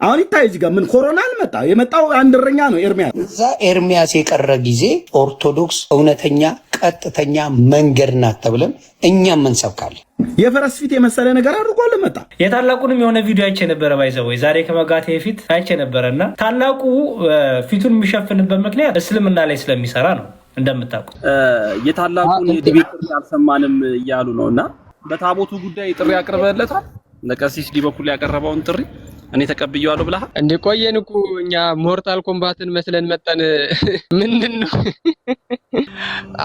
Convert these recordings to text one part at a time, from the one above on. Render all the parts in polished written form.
አሁን ይታይ እዚህ ጋር ምን ኮሮና አልመጣ የመጣው አንድ እረኛ ነው ኤርሚያስ። እዛ ኤርሚያስ የቀረ ጊዜ ኦርቶዶክስ እውነተኛ ቀጥተኛ መንገድ ናት ተብለን እኛም እንሰብካለን። የፈረስ ፊት የመሰለ ነገር አድርጎ አልመጣ። የታላቁንም የሆነ ቪዲዮ አይቼ ነበረ ባይዘው ዛሬ ከመጋቴ ፊት አይቼ ነበረና ታላቁ ፊቱን የሚሸፍንበት ምክንያት እስልምና ላይ ስለሚሰራ ነው። እንደምታውቁት የታላቁን የዲቤት አልሰማንም እያሉ ነውና በታቦቱ ጉዳይ ጥሪ አቅርበለታል። ለቀሲስ ዲበኩል ያቀረበውን ጥሪ እኔ ተቀብየዋለሁ ብለህ እንዴ? ቆየን እኮ እኛ ሞርታል ኮምባትን መስለን መጣን። ምንድነው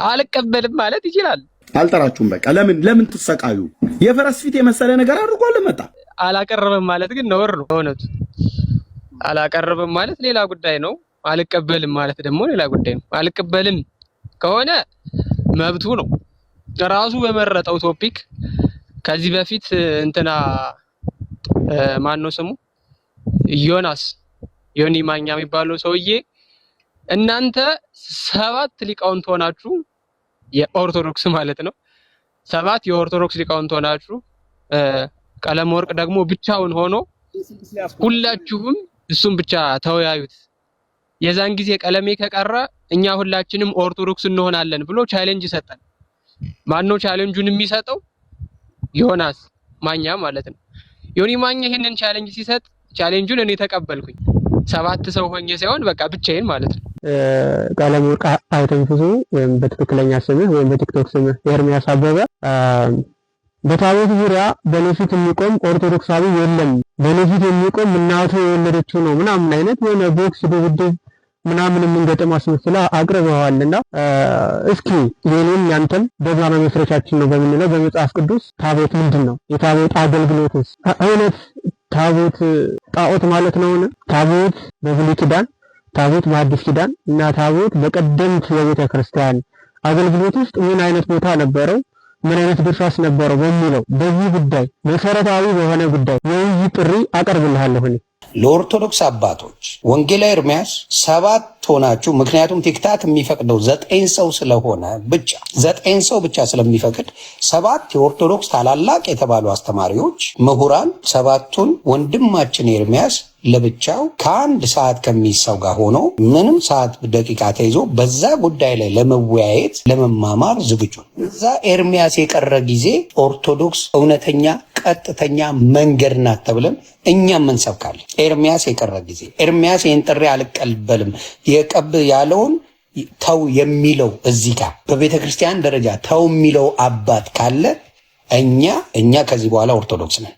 አልቀበልም ማለት ይችላል። አልጠራችሁም። በቃ ለምን ትሰቃዩ? የፈረስ ፊት የመሰለ ነገር አድርጎ አልመጣ። አላቀረበም ማለት ግን ነውር ነው። እውነቱ አላቀረበም ማለት ሌላ ጉዳይ ነው። አልቀበልም ማለት ደግሞ ሌላ ጉዳይ ነው። አልቀበልም ከሆነ መብቱ ነው። ራሱ በመረጠው ቶፒክ ከዚህ በፊት እንትና ማን ነው ስሙ ዮኒ ማኛ የሚባለው ሰውዬ እናንተ 7 ሊቃውንት ሆናችሁ የኦርቶዶክስ ማለት ነው 7 የኦርቶዶክስ ሊቃውንት ሆናችሁ ቀለም ወርቅ ደግሞ ብቻውን ሆኖ ሁላችሁም እሱም ብቻ ተወያዩት የዛን ጊዜ ቀለሜ ከቀረ እኛ ሁላችንም ኦርቶዶክስ እንሆናለን ብሎ ቻሌንጅ ሰጠን። ማን ነው ቻሌንጁን የሚሰጠው? ዮናስ ማኛ ማለት ነው። ዮኒ ማኛ ይሄንን ቻሌንጅ ሲሰጥ ቻሌንጁን እኔ ተቀበልኩኝ። 7 ሰው ሆኜ ሳይሆን በቃ ብቻዬን ማለት ነው። ቀለም ወርቅ አይተንፍሱ ወይም በትክክለኛ ስምህ ወይም በቲክቶክ ስምህ ኤርሚያስ አበበ በታቦት ዙሪያ በነፊት የሚቆም ኦርቶዶክሳዊ የለም፣ በነፊት የሚቆም እናቱ የወለደችው ነው ምናምን አይነት የሆነ ቦክስ ድብድብ ምናምን የምንገጥም አስመስላ አቅርበዋልና እስኪ የኔም ያንተም በዛ መመስረቻችን ነው በምንለው በመጽሐፍ ቅዱስ ታቦት ምንድን ነው? የታቦት አገልግሎትስ እውነት ታቦት ጣዖት ማለት ነውን? ታቦት በብሉይ ኪዳን፣ ታቦት በአዲስ ኪዳን እና ታቦት በቀደምት የቤተ ክርስቲያን አገልግሎት ውስጥ ምን አይነት ቦታ ነበረው? ምን አይነት ድርሻስ ነበረው? በሚለው በዚህ ጉዳይ መሰረታዊ በሆነ ጉዳይ የውይይት ጥሪ አቀርብልሃለሁ። ለኦርቶዶክስ አባቶች ወንጌላዊ ኤርሚያስ 7 ሆናችሁ፣ ምክንያቱም ቲክታክ የሚፈቅደው 9 ሰው ስለሆነ ብቻ 9 ሰው ብቻ ስለሚፈቅድ 7 የኦርቶዶክስ ታላላቅ የተባሉ አስተማሪዎች ምሁራን 7ቱን ወንድማችን ኤርሚያስ ለብቻው ከ1 ሰዓት ከሚሰው ጋር ሆኖ ምንም ሰዓት ደቂቃ ተይዞ በዛ ጉዳይ ላይ ለመወያየት ለመማማር ዝግጁ ነው። እዛ ኤርሚያስ የቀረ ጊዜ ኦርቶዶክስ እውነተኛ ቀጥተኛ መንገድ ናት ተብለን እኛም እንሰብካለን። ኤርሚያስ የቀረ ጊዜ ኤርሚያስ ይህን ጥሪ አልቀበልም የቀብ ያለውን ተው የሚለው እዚህ ጋር በቤተ ክርስቲያን ደረጃ ተው የሚለው አባት ካለ እኛ ከዚህ በኋላ ኦርቶዶክስ ነን።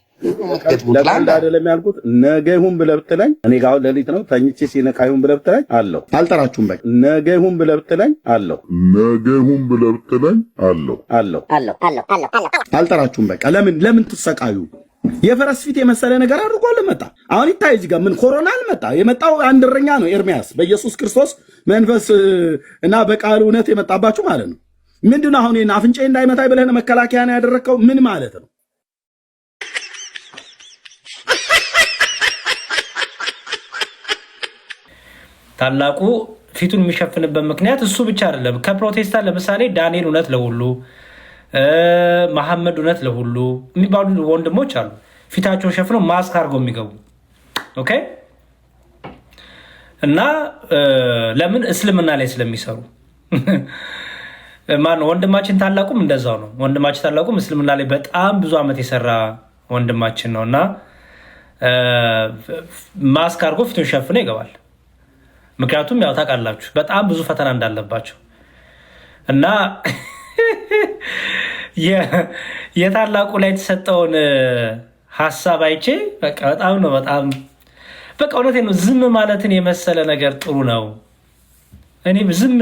ለምን አይደለም ያልኩት? ነገ ይሁን ብለህ ብትለኝ እኔ ጋር ሌሊት ነው ተኝቼ ሲነቃ ይሁን ብለህ ብትለኝ አለው። አልጠራችሁም። በቃ ነገ ይሁን ብለህ ብትለኝ አለው። ነገ ይሁን ብለህ ብትለኝ አለው። አልጠራችሁም። በቃ ለምን ትሰቃዩ? የፈረስ ፊት የመሰለ ነገር አድርጎ አልመጣ። አሁን ይታይ እዚህ ጋር ምን ኮሮና አልመጣ። የመጣው አንድ እረኛ ነው ኤርሚያስ፣ በኢየሱስ ክርስቶስ መንፈስ እና በቃል እውነት የመጣባችሁ ማለት ነው። ምንድነው አሁን አፍንጬ እንዳይመታኝ ብለህ መከላከያ ነው ያደረከው? ምን ማለት ነው? ታላቁ ፊቱን የሚሸፍንበት ምክንያት እሱ ብቻ አይደለም። ከፕሮቴስታንት ለምሳሌ ዳንኤል እውነት ለሁሉ፣ መሐመድ እውነት ለሁሉ የሚባሉ ወንድሞች አሉ። ፊታቸውን ሸፍነው ማስክ አድርገው የሚገቡ ኦኬ። እና ለምን እስልምና ላይ ስለሚሰሩ ማነው ወንድማችን ታላቁም እንደዛው ነው። ወንድማችን ታላቁም እስልምና ላይ በጣም ብዙ ዓመት የሰራ ወንድማችን ነው እና ማስክ አድርጎ ፊቱን ሸፍኖ ይገባል። ምክንያቱም ያው ታውቃላችሁ በጣም ብዙ ፈተና እንዳለባቸው እና የታላቁ ላይ የተሰጠውን ሀሳብ አይቼ በጣም እውነቴን ነው። ዝም ማለትን የመሰለ ነገር ጥሩ ነው። እኔ ዝም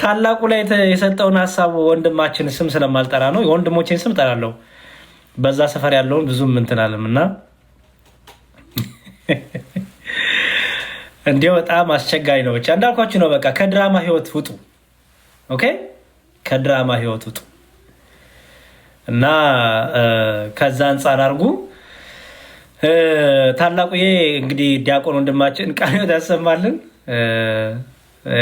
ታላቁ ላይ የሰጠውን ሀሳብ ወንድማችን ስም ስለማልጠራ ነው። የወንድሞቼን ስም ጠራለሁ። በዛ ሰፈር ያለውን ብዙም እንትን አለም እና እንዲያው በጣም አስቸጋሪ ነው። ብቻ እንዳልኳችሁ ነው። በቃ ከድራማ ህይወት ውጡ። ኦኬ፣ ከድራማ ህይወት ውጡ እና ከዛ አንጻር አድርጉ። ታላቁዬ እንግዲህ ዲያቆን ወንድማችን ቃል ያሰማልን።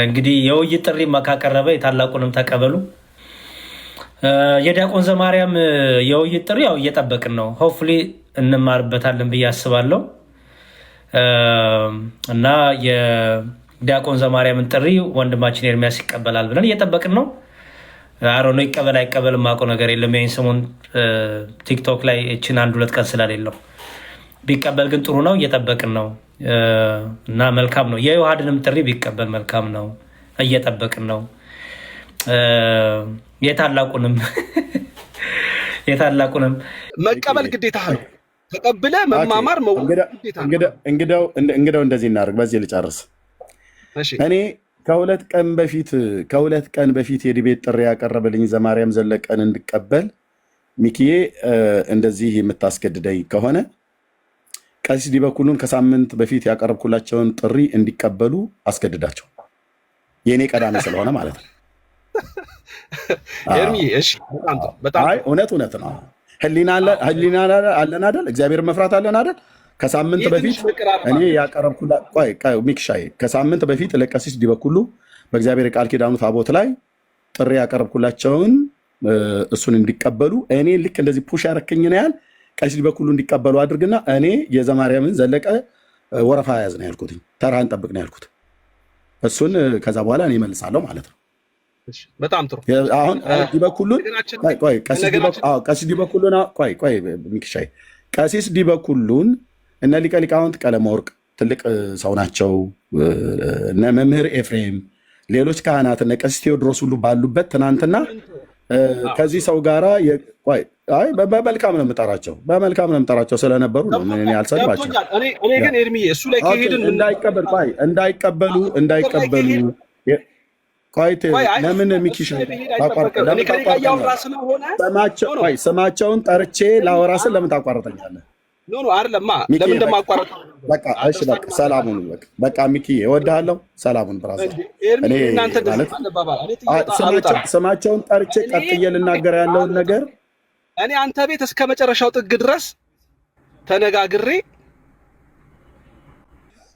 እንግዲህ የውይይት ጥሪ ካቀረበ የታላቁንም ተቀበሉ። የዲያቆን ዘማርያም የውይይት ጥሪ ያው እየጠበቅን ነው። ሆፕፉሊ እንማርበታለን ብዬ አስባለሁ እና የዲያቆን ዘማርያምን ጥሪ ወንድማችን ኤርሚያስ ይቀበላል ብለን እየጠበቅን ነው። አሮ ነው ይቀበል አይቀበል የማውቀው ነገር የለም። ይህን ሰሞን ቲክቶክ ላይ እችን 1-2 ቀን ስላሌለው ቢቀበል ግን ጥሩ ነው። እየጠበቅን ነው እና መልካም ነው። የዮሐድንም ጥሪ ቢቀበል መልካም ነው። እየጠበቅን ነው። የታላቁንም መቀበል ግዴታ ነው። ተቀብለ መማማር እንግዳው እንደዚህ እናደርግ። በዚህ ልጨርስ። እኔ ከሁለት ቀን በፊት የዲቤት ጥሪ ያቀረበልኝ ዘማርያም ዘለቀን እንድቀበል ሚኪዬ እንደዚህ የምታስገድደኝ ከሆነ ቀሲስ ዲበኩሉን ከሳምንት በፊት ያቀረብኩላቸውን ጥሪ እንዲቀበሉ አስገድዳቸው። የእኔ ቀዳሚ ስለሆነ ማለት ነው። እውነት ነው። ህሊና አለን አይደል? እግዚአብሔር መፍራት አለን አይደል? ከሳምንት በፊት እኔ ከሳምንት በፊት ለቀሲስ ዲበኩሉ በእግዚአብሔር የቃል ኪዳኑ ታቦት ላይ ጥሪ ያቀረብኩላቸውን እሱን እንዲቀበሉ እኔ ልክ እንደዚህ ፑሽ ያረክኝን ያህል ቀሲስ ዲበኩሉ እንዲቀበሉ አድርግና እኔ የዘማርያምን ዘለቀ ወረፋ ያዝ ነው ያልኩት። ተራህን ጠብቅ ነው ያልኩት። እሱን ከዛ በኋላ እኔ እመልሳለሁ ማለት ነው። በጣም ጥሩ። አሁን ቀሲስ ዲበኩሉን እነ ሊቀ ሊቃውንት ቀለመወርቅ ትልቅ ሰው ናቸው። እነ መምህር ኤፍሬም፣ ሌሎች ካህናት እነ ቀሲስ ቴዎድሮስ ሁሉ ባሉበት ትናንትና ከዚህ ሰው ጋራ በመልካም ነው የምጠራቸው ስለነበሩ ነው ያልሰድባቸው። እኔ ግን ኤርሚዬ እሱ ላይ ከሄድን እንዳይቀበሉ ለምን ሚኪሻ ስማቸውን ጠርቼ ላወራ ስል ለምን ታቋርጠኛለህ? ለምን እንደማቋረጥ ሰላሙን በቃ ሚኪ እወድሃለሁ። ሰላሙን ብራዘር ስማቸውን ጠርቼ ቀጥዬ ልናገር ያለውን ነገር እኔ አንተ ቤት እስከ መጨረሻው ጥግ ድረስ ተነጋግሬ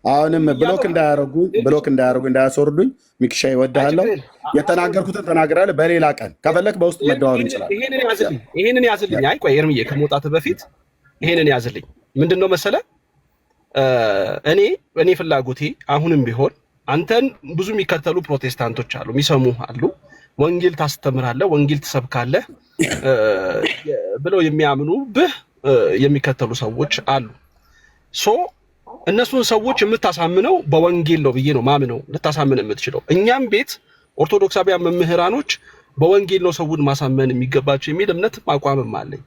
አሁንም ብሎክ እንዳያደርጉ እንዳያስወርዱኝ ሚኪሻ እወድሃለሁ። የተናገርኩትን ተናግራለሁ። በሌላ ቀን ከፈለክ በውስጥ መደዋወል እንችላለን። ይሄንን ያዝልኝ። አይ ቆይ ኤርሚዬ ከመውጣት በፊት ይሄንን ያዝልኝ። ምንድነው መሰለ እኔ ፍላጎቴ አሁንም ቢሆን አንተን ብዙ የሚከተሉ ፕሮቴስታንቶች አሉ፣ የሚሰሙ አሉ። ወንጌል ታስተምራለህ፣ ወንጌል ትሰብካለህ ብለው የሚያምኑብህ የሚከተሉ ሰዎች አሉ። እነሱን ሰዎች የምታሳምነው በወንጌል ነው ብዬ ነው ማምነው። ልታሳምን የምትችለው እኛም ቤት ኦርቶዶክሳውያን መምህራኖች በወንጌል ነው ሰውን ማሳመን የሚገባቸው የሚል እምነት አቋምም አለኝ።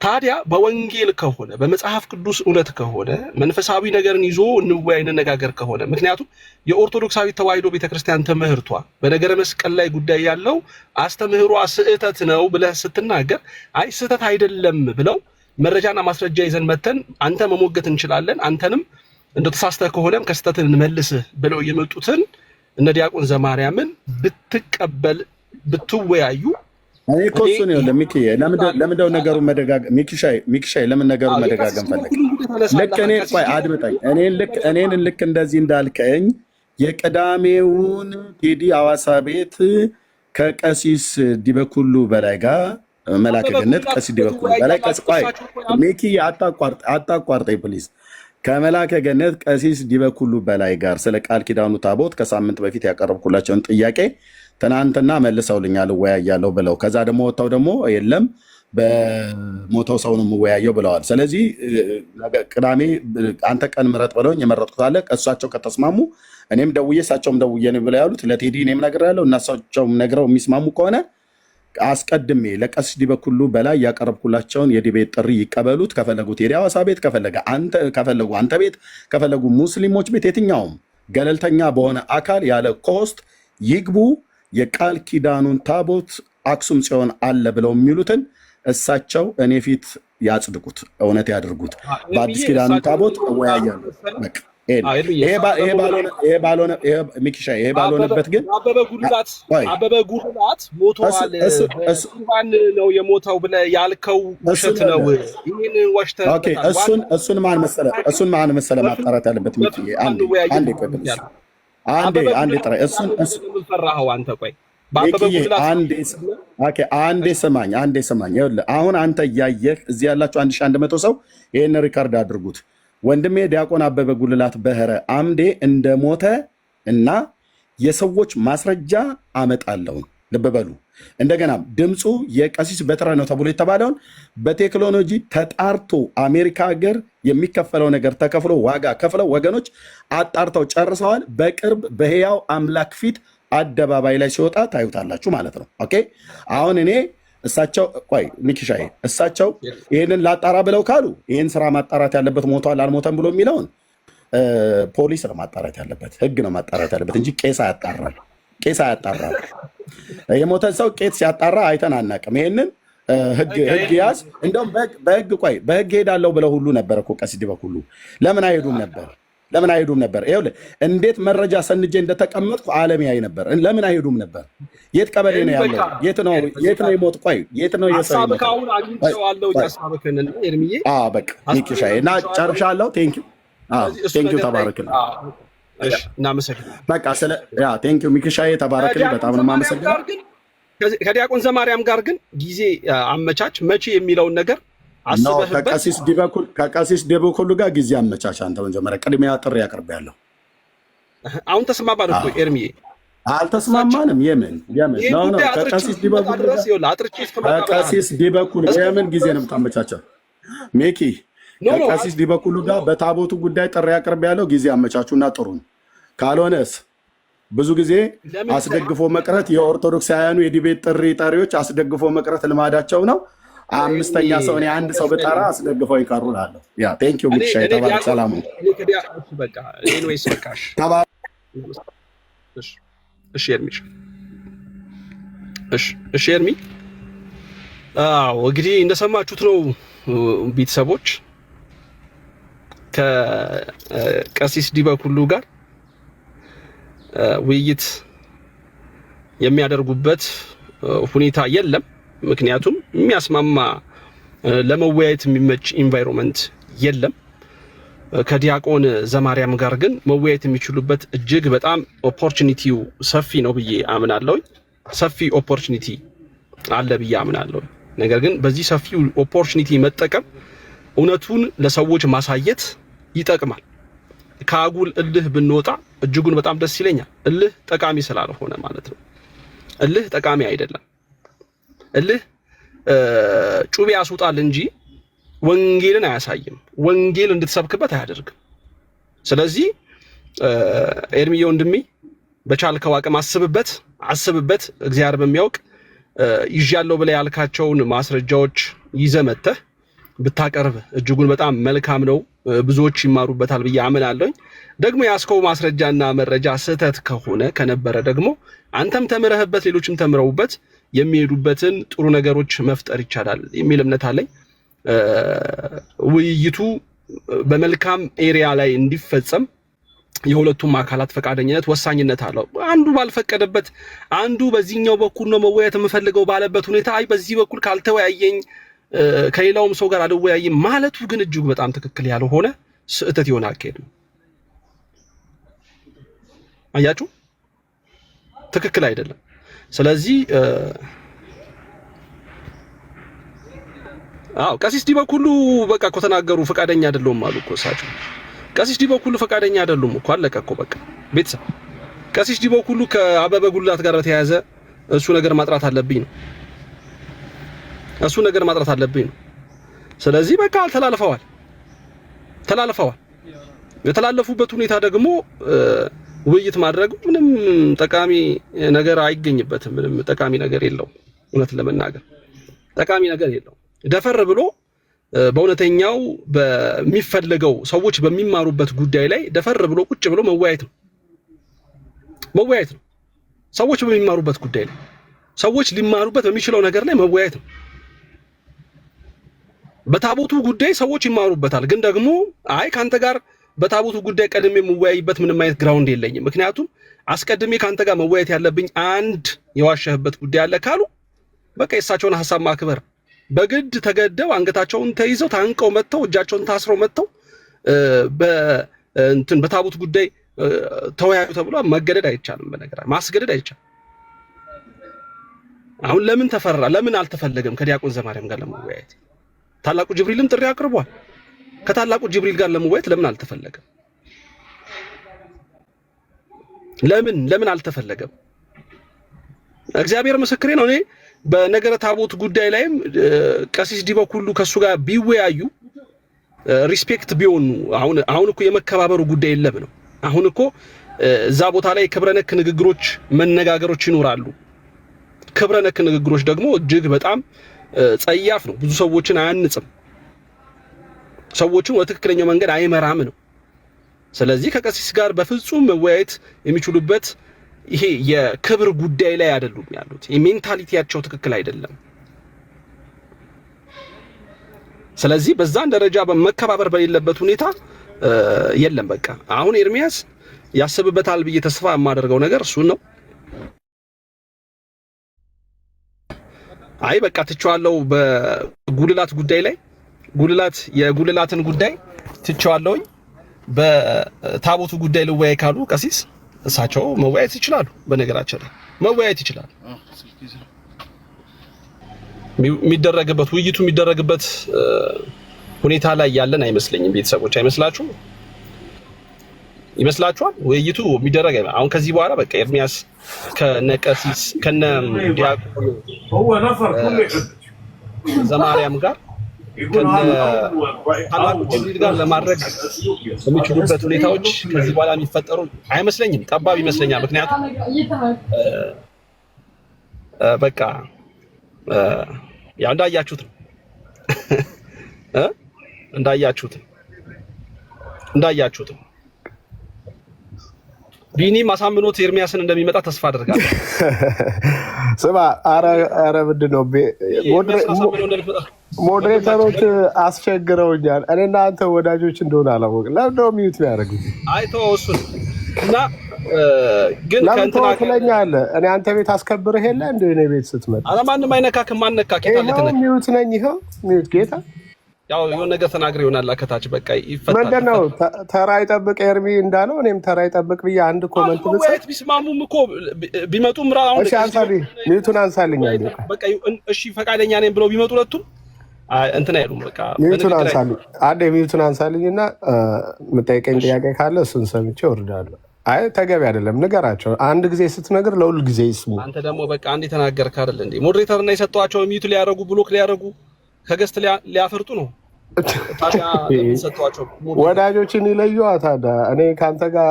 ታዲያ በወንጌል ከሆነ በመጽሐፍ ቅዱስ እውነት ከሆነ መንፈሳዊ ነገርን ይዞ እንወያይ እንነጋገር ከሆነ ምክንያቱም የኦርቶዶክሳዊ ተዋሕዶ ቤተክርስቲያን ትምህርቷ በነገረ መስቀል ላይ ጉዳይ ያለው አስተምህሯ ስህተት ነው ብለህ ስትናገር አይ ስህተት አይደለም ብለው መረጃና ማስረጃ ይዘን መተን አንተ መሞገት እንችላለን፣ አንተንም እንደተሳስተህ ከሆነም ከስተትን እንመልስህ ብለው የመጡትን እነ ዲያቆን ዘማርያምን ብትቀበል ብትወያዩ እኔ እኮ እሱን ይኸውልህ ሚኪዬ፣ ለምንድነው ነገሩ መደጋገም? ሚኪሻይ ለምን ነገሩ መደጋገም ፈለግ? ልክ እኔ ቆይ አድምጠኝ። እኔን ልክ እንደዚህ እንዳልከኝ የቅዳሜውን ቴዲ ሐዋሳ ቤት ከቀሲስ ዲበኩሉ በላይ ጋር መላከ ገነት ቀሲስ ዲበኩሉ በላይ ቆይ ሚኪዬ አታቋርጠኝ ፕሊዝ። ከመላከ ገነት ቀሲስ ዲበኩሉ በላይ ጋር ስለ ቃል ኪዳኑ ታቦት ከሳምንት በፊት ያቀረብኩላቸውን ጥያቄ ትናንትና መልሰውልኛል እወያያለሁ ብለው ከዛ ደግሞ ወጥተው ደግሞ የለም በሞተው ሰው ነው የምወያየው ብለዋል። ስለዚህ ቅዳሜ አንተ ቀን ምረጥ ብለውኝ የመረጥኩት አለ። እሳቸው ከተስማሙ እኔም ደውዬ እሳቸውም ደውዬ ነው ብለው ያሉት ለቴዲ እኔም ነግሬያለሁ እና እሳቸውም ነግረው የሚስማሙ ከሆነ አስቀድሜ ለቀሲስ ዲበኩሉ በላይ ያቀረብኩላቸውን የዲቤት ጥሪ ይቀበሉት። ከፈለጉ ቴዲ ሐዋሳ ቤት ከፈለጉ አንተ ቤት ከፈለጉ ሙስሊሞች ቤት የትኛውም ገለልተኛ በሆነ አካል ያለ ኮስት ይግቡ። የቃል ኪዳኑን ታቦት አክሱም ጽዮን አለ ብለው የሚሉትን እሳቸው እኔ ፊት ያጽድቁት፣ እውነት ያድርጉት። በአዲስ ኪዳኑን ታቦት እወያያለሁ። ይሄ ባልሆነበት ግን አበበ ጉልላት ሞቷል ነው የሞተው ብለህ ያልከው ውሸት ነው። ይህን ወሽተህ እሱን ማን መሰለህ ማጣራት ያለበት ሚኪ አንዴ ጥራ። እሱን ፈራኸው አንተ። ቆይ በአበበ ጉልላት አንዴ ስማኝ። ይኸውልህ አሁን አንተ እያየህ እዚህ ያላችሁ 1100 ሰው ይህን ሪካርድ አድርጉት። ወንድሜ ዲያቆን አበበ ጉልላት በህረ አምዴ እንደሞተ እና የሰዎች ማስረጃ አመጣለሁ። ልብ በሉ። እንደገና ድምፁ የቀሲስ በትረ ነው ተብሎ የተባለውን በቴክኖሎጂ ተጣርቶ አሜሪካ ሀገር የሚከፈለው ነገር ተከፍሎ ዋጋ ከፍለው ወገኖች አጣርተው ጨርሰዋል። በቅርብ በሕያው አምላክ ፊት አደባባይ ላይ ሲወጣ ታዩታላችሁ ማለት ነው። ኦኬ አሁን እኔ እሳቸው ቆይ ሚኪሻዬ እሳቸው ይህንን ላጣራ ብለው ካሉ ይህን ስራ ማጣራት ያለበት ሞቷል አልሞተም ብሎ የሚለውን ፖሊስ ነው ማጣራት ያለበት፣ ህግ ነው ማጣራት ያለበት እንጂ ቄስ አያጣራል። ቄስ አያጣራል። የሞተን ሰው ቄስ ሲያጣራ አይተን አናውቅም። ይሄንን ህግ ያዝ። እንደውም በህግ ሄዳለሁ ብለው ሁሉ ነበር እኮ ቀሲስ ዲበኩሉ። ለምን አይሄዱም ነበር? ይኸውልህ እንዴት መረጃ ሰንጄ እንደተቀመጥኩ ዓለም ያይ ነበር። ለምን አይሄዱም ነበር? የት ቀበሌ ነው ያለው? የት ነው የሞት? ቆይ የት ነው የሰው ይሞት? በቃ ሚኪሻዬ እና ጨርሻለሁ። ቴንኪው ተባረክልኝ። በቃ ቴንኪው ሚኪሻዬ ተባረክልኝ። በጣም ነው የማመሰግነው። ከዲያቆን ዘማርያም ጋር ግን ጊዜ አመቻች መቼ የሚለውን ነገር አስበህበት። ከቀሲስ ዲበኩሉ ጋር ጊዜ አመቻች። አንተ መጀመሪያ ቅድሚያ ጥሪ ያቀርባለሁ። አሁን ተስማማን እኮ ኤርሚዬ። አልተስማማንም። የምን ከቀሲስ ዲበኩሉ የምን ጊዜ ነው የምታመቻቸው? ሜኪ ከቀሲስ ዲበኩሉ ጋር በታቦቱ ጉዳይ ጥሪ ያቀርባለሁ። ጊዜ አመቻቹና ጥሩን። ካልሆነስ ብዙ ጊዜ አስደግፎ መቅረት የኦርቶዶክሳውያኑ የዲቤት ጥሪ ጠሪዎች አስደግፎ መቅረት ልማዳቸው ነው። አምስተኛ ሰው እኔ አንድ ሰው ብጠራ አስደግፈው ይቀሩ እላለሁ። ያ ቴንኪው ሚኪሻ የተባለ ሰላም ነው። በቃ ኤኒዌይስ በቃሽ። እሺ ኤርሚሽ፣ እሺ ኤርሚ። አዎ እንግዲህ እንደሰማችሁት ነው ቤተሰቦች ከቀሲስ ዲበኩሉ ጋር ውይይት የሚያደርጉበት ሁኔታ የለም። ምክንያቱም የሚያስማማ ለመወያየት የሚመች ኢንቫይሮንመንት የለም። ከዲያቆን ዘማርያም ጋር ግን መወያየት የሚችሉበት እጅግ በጣም ኦፖርቹኒቲው ሰፊ ነው ብዬ አምናለሁ። ሰፊ ኦፖርቹኒቲ አለ ብዬ አምናለሁ። ነገር ግን በዚህ ሰፊ ኦፖርቹኒቲ መጠቀም እውነቱን ለሰዎች ማሳየት ይጠቅማል። ከአጉል እልህ ብንወጣ እጅጉን በጣም ደስ ይለኛል። እልህ ጠቃሚ ስላልሆነ ማለት ነው። እልህ ጠቃሚ አይደለም። እልህ ጩቤ ያስውጣል እንጂ ወንጌልን አያሳይም። ወንጌል እንድትሰብክበት አያደርግም። ስለዚህ ኤርሚዬ ወንድሜ በቻልከው አቅም አስብበት። እግዚአብሔር በሚያውቅ ይዣለሁ ብለህ ያልካቸውን ማስረጃዎች ይዘህ መተህ ብታቀርብ እጅጉን በጣም መልካም ነው። ብዙዎች ይማሩበታል ብዬ አምናለሁ። ደግሞ ያስከው ማስረጃና መረጃ ስህተት ከነበረ ደግሞ አንተም ተምረህበት ሌሎችም ተምረውበት የሚሄዱበትን ጥሩ ነገሮች መፍጠር ይቻላል የሚል እምነት አለኝ። ውይይቱ በመልካም ኤሪያ ላይ እንዲፈጸም የሁለቱም አካላት ፈቃደኝነት ወሳኝነት አለው። አንዱ ባልፈቀደበት፣ አንዱ በዚህኛው በኩል ነው መወያየት የምፈልገው ባለበት ሁኔታ አይ በዚህ በኩል ካልተወያየኝ ከሌላውም ሰው ጋር አልወያይም ማለቱ ግን እጅግ በጣም ትክክል ያልሆነ ስህተት የሆነ አካሄድ ነው። አያችሁ፣ ትክክል አይደለም። ስለዚህ ቀሲስ ዲበኩሉ በቃ እኮ ተናገሩ፣ ፈቃደኛ አይደሉም አሉ እኮ እሳቸው። ቀሲስ ዲበኩሉ ፈቃደኛ አይደሉም እኮ አለቀ እኮ በቃ። ቤተሰብ ቀሲስ ዲበኩሉ ከአበበ ጉልላት ጋር በተያያዘ እሱ ነገር ማጥራት አለብኝ ነው። ስለዚህ በቃ ተላልፈዋል። የተላለፉበት ሁኔታ ደግሞ ውይይት ማድረግ ምንም ጠቃሚ ነገር አይገኝበትም። ምንም ጠቃሚ ነገር የለውም። እውነት ለመናገር ጠቃሚ ነገር የለውም። ደፈር ብሎ በእውነተኛው በሚፈልገው ሰዎች በሚማሩበት ጉዳይ ላይ ደፈር ብሎ ቁጭ ብሎ መወያየት ነው። ሰዎች በሚማሩበት ጉዳይ ላይ ሰዎች ሊማሩበት በሚችለው ነገር ላይ መወያየት ነው። በታቦቱ ጉዳይ ሰዎች ይማሩበታል። ግን ደግሞ አይ ካንተ ጋር በታቦቱ ጉዳይ ቀድሜ የምወያይበት ምንም አይነት ግራውንድ የለኝም። ምክንያቱም አስቀድሜ ካንተ ጋር መወያየት ያለብኝ አንድ የዋሸህበት ጉዳይ አለ ካሉ በቃ የእሳቸውን ሀሳብ ማክበር። በግድ ተገደው አንገታቸውን ተይዘው ታንቀው መጥተው እጃቸውን ታስረው መጥተው በታቦቱ ጉዳይ ተወያዩ ተብሎ መገደድ አይቻልም። በነገር ማስገደድ አይቻልም። አሁን ለምን ተፈራ? ለምን አልተፈለገም ከዲያቆን ዘማርያም ጋር ለመወያየት? ታላቁ ጅብሪልም ጥሪ አቅርቧል። ከታላቁ ጅብሪል ጋር ለመወያየት ለምን አልተፈለገም? ለምን አልተፈለገም? እግዚአብሔር ምስክሬ ነው። እኔ በነገረ ታቦት ጉዳይ ላይም ቀሲስ ዲበኩሉ ከሱ ጋር ቢወያዩ ሪስፔክት ቢሆኑ አሁን እኮ የመከባበሩ ጉዳይ የለም ነው። አሁን እኮ እዛ ቦታ ላይ ክብረ ነክ ንግግሮች መነጋገሮች ይኖራሉ። ክብረ ነክ ንግግሮች ደግሞ እጅግ በጣም ጸያፍ ነው። ብዙ ሰዎችን አያንጽም፣ ሰዎችን ወደ ትክክለኛው መንገድ አይመራም ነው። ስለዚህ ከቀሲስ ጋር በፍጹም መወያየት የሚችሉበት ይሄ የክብር ጉዳይ ላይ አይደሉም ያሉት። የሜንታሊቲያቸው ትክክል አይደለም። ስለዚህ በዛን ደረጃ በመከባበር በሌለበት ሁኔታ የለም። በቃ አሁን ኤርሚያስ ያስብበታል ብዬ ተስፋ የማደርገው ነገር እሱን ነው። አይ በቃ ትቼዋለሁ። በጉልላት ጉዳይ ላይ የጉልላትን ጉዳይ ትቼዋለሁኝ። በታቦቱ ጉዳይ ልወያይ ካሉ ቀሲስ እሳቸው መወያየት ይችላሉ። በነገራችን ላይ መወያየት ይችላሉ። የሚደረግበት ውይይቱ የሚደረግበት ሁኔታ ላይ ያለን አይመስለኝም። ቤተሰቦች አይመስላችሁም? ይመስላችኋል? ውይይቱ የሚደረግ አሁን ከዚህ በኋላ በቃ ኤርሚያስ ከነቀሲስ ከነ ዲያቆን ዘማርያም ጋር ከታላቁ ጅብሪል ጋር ለማድረግ የሚችሉበት ሁኔታዎች ከዚህ በኋላ የሚፈጠሩ አይመስለኝም። ጠባብ ይመስለኛል። ምክንያቱም በቃ ያው እንዳያችሁት ነው እንዳያችሁት ቢኒ ማሳምኖት ኤርሚያስን እንደሚመጣ ተስፋ አደርጋለሁ። ስማ፣ አረ ምንድን ነው ሞዴሬተሮች አስቸግረውኛል። እኔና አንተ ወዳጆች እንደሆነ አላወቅም። ለምን ነው ሚዩት የሚያደርጉት? አይተው እሱን እና ግን ለምን ትለኛለህ? እኔ አንተ ቤት አስከብርህ የለ እንደ እኔ ቤት ስትመጣ አለማንም አይነካክም። ማነካከት አለ ተነካ ሚዩት ነኝ። ይኸው ሚዩት ጌታ ያው የሆነ ነገር ተናግሬ ይሆናል። አከታች በቃ ይፈታል። ምንድነው ተራ ይጠብቅ ኤርሚ እንዳለው እኔም ተራ ይጠብቅ ብዬ አንድ ኮመንት ብጽፍ ቢስማሙም እኮ ቢመጡም ራው እሺ፣ አንሳልኝ፣ ሚዩቱን አንሳልኝ። በቃ እሺ ፈቃደኛ ነኝ ብለው ቢመጡ ሁለቱም እንትን አይሉም። በቃ ሚዩቱን አንሳልኝ፣ አንዴ ሚዩቱን አንሳልኝና የምጠይቀኝ ጥያቄ ካለ እሱን ሰምቼ እወርዳለሁ። አይ ተገቢ አይደለም፣ ንገራቸው። አንድ ጊዜ ስትነግር ለሁል ጊዜ ይስሙ። አንተ ደግሞ በቃ አንዴ ተናገርክ አይደል እንዴ? ሞዴሬተር እና የሰጧቸው ሚዩት ሊያረጉ ብሎክ ሊያረጉ ከገስት ሊያፈርጡ ነው። ታዲያ ሰጧቸው ወዳጆችን ይለዩዋ። ታዲያ እኔ ካንተ ጋር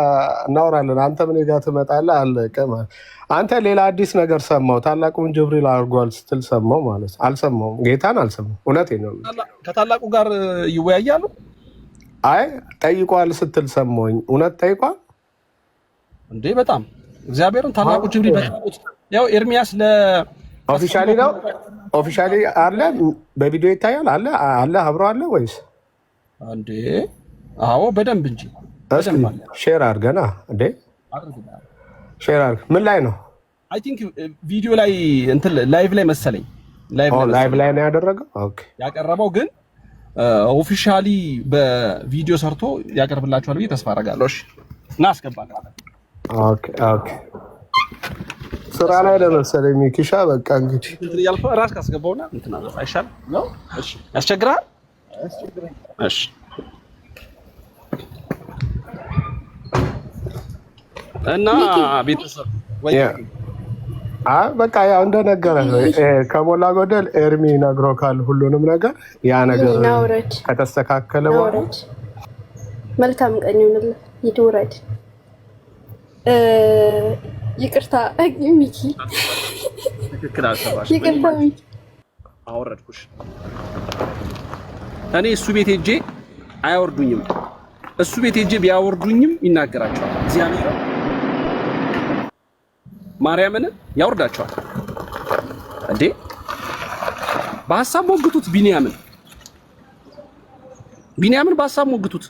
እናወራለን፣ አንተም እኔ ጋር ትመጣለህ። አለቀ ማለት። አንተ ሌላ አዲስ ነገር ሰማው፣ ታላቁን ጅብሪል አድርጓል ስትል ሰማው ማለት አልሰማውም። ጌታን አልሰማው። እውነቴን ነው። ከታላቁ ጋር ይወያያሉ። አይ ጠይቋል ስትል ሰማውኝ። እውነት ጠይቋል እንዴ? በጣም እግዚአብሔርን ታላቁ ጅብሪል በታቦት ያው ኤርሚያስ ኦፊሻሊ ነው። ኦፊሻሊ አለ፣ በቪዲዮ ይታያል። አለ አብሮ አለ ወይስ እንዴ? አዎ በደንብ እንጂ ሼር አድርገና እንዴ? ሼር አድርግ። ምን ላይ ነው? አይ ቲንክ ቪዲዮ ላይ እንትን ላይቭ ላይ መሰለኝ። ላይቭ ላይ ነው ያደረገው። ኦኬ ያቀረበው ግን ኦፊሻሊ በቪዲዮ ሰርቶ ያቀርብላችኋል ብዬ ተስፋ አደርጋለሁ። እሺ እና አስገባለሁ። ኦኬ ስራ ላይ ለመሰለኝ ሚኪሻ። በቃ እንግዲህ እንትን ያልከው ራስ ካስገባውና እንትን አለ አይሻል ነው? እሺ ያስቸግራል። እሺ እና ቤተሰብ ወይ በቃ ያው እንደነገረህ ከሞላ ጎደል ኤርሚ ነግሮካል ሁሉንም ነገር። ያ ነገር ከተስተካከለ በኋላ መልካም ቀን ይሁንልህ። ይድውረድ። ይቅርታ ሚኪ፣ ትክክል አልሰባሽ። ይቅርታ ሚኪ፣ አወረድኩሽ። እኔ እሱ ቤት ሄጄ አያወርዱኝም። እሱ ቤት ሄጄ ቢያወርዱኝም ይናገራቸዋል። እግዚአብሔር ማርያምን ያወርዳቸዋል እንዴ! በሐሳብ ሞግቱት። ቢንያምን በሐሳብ ሞግቱት።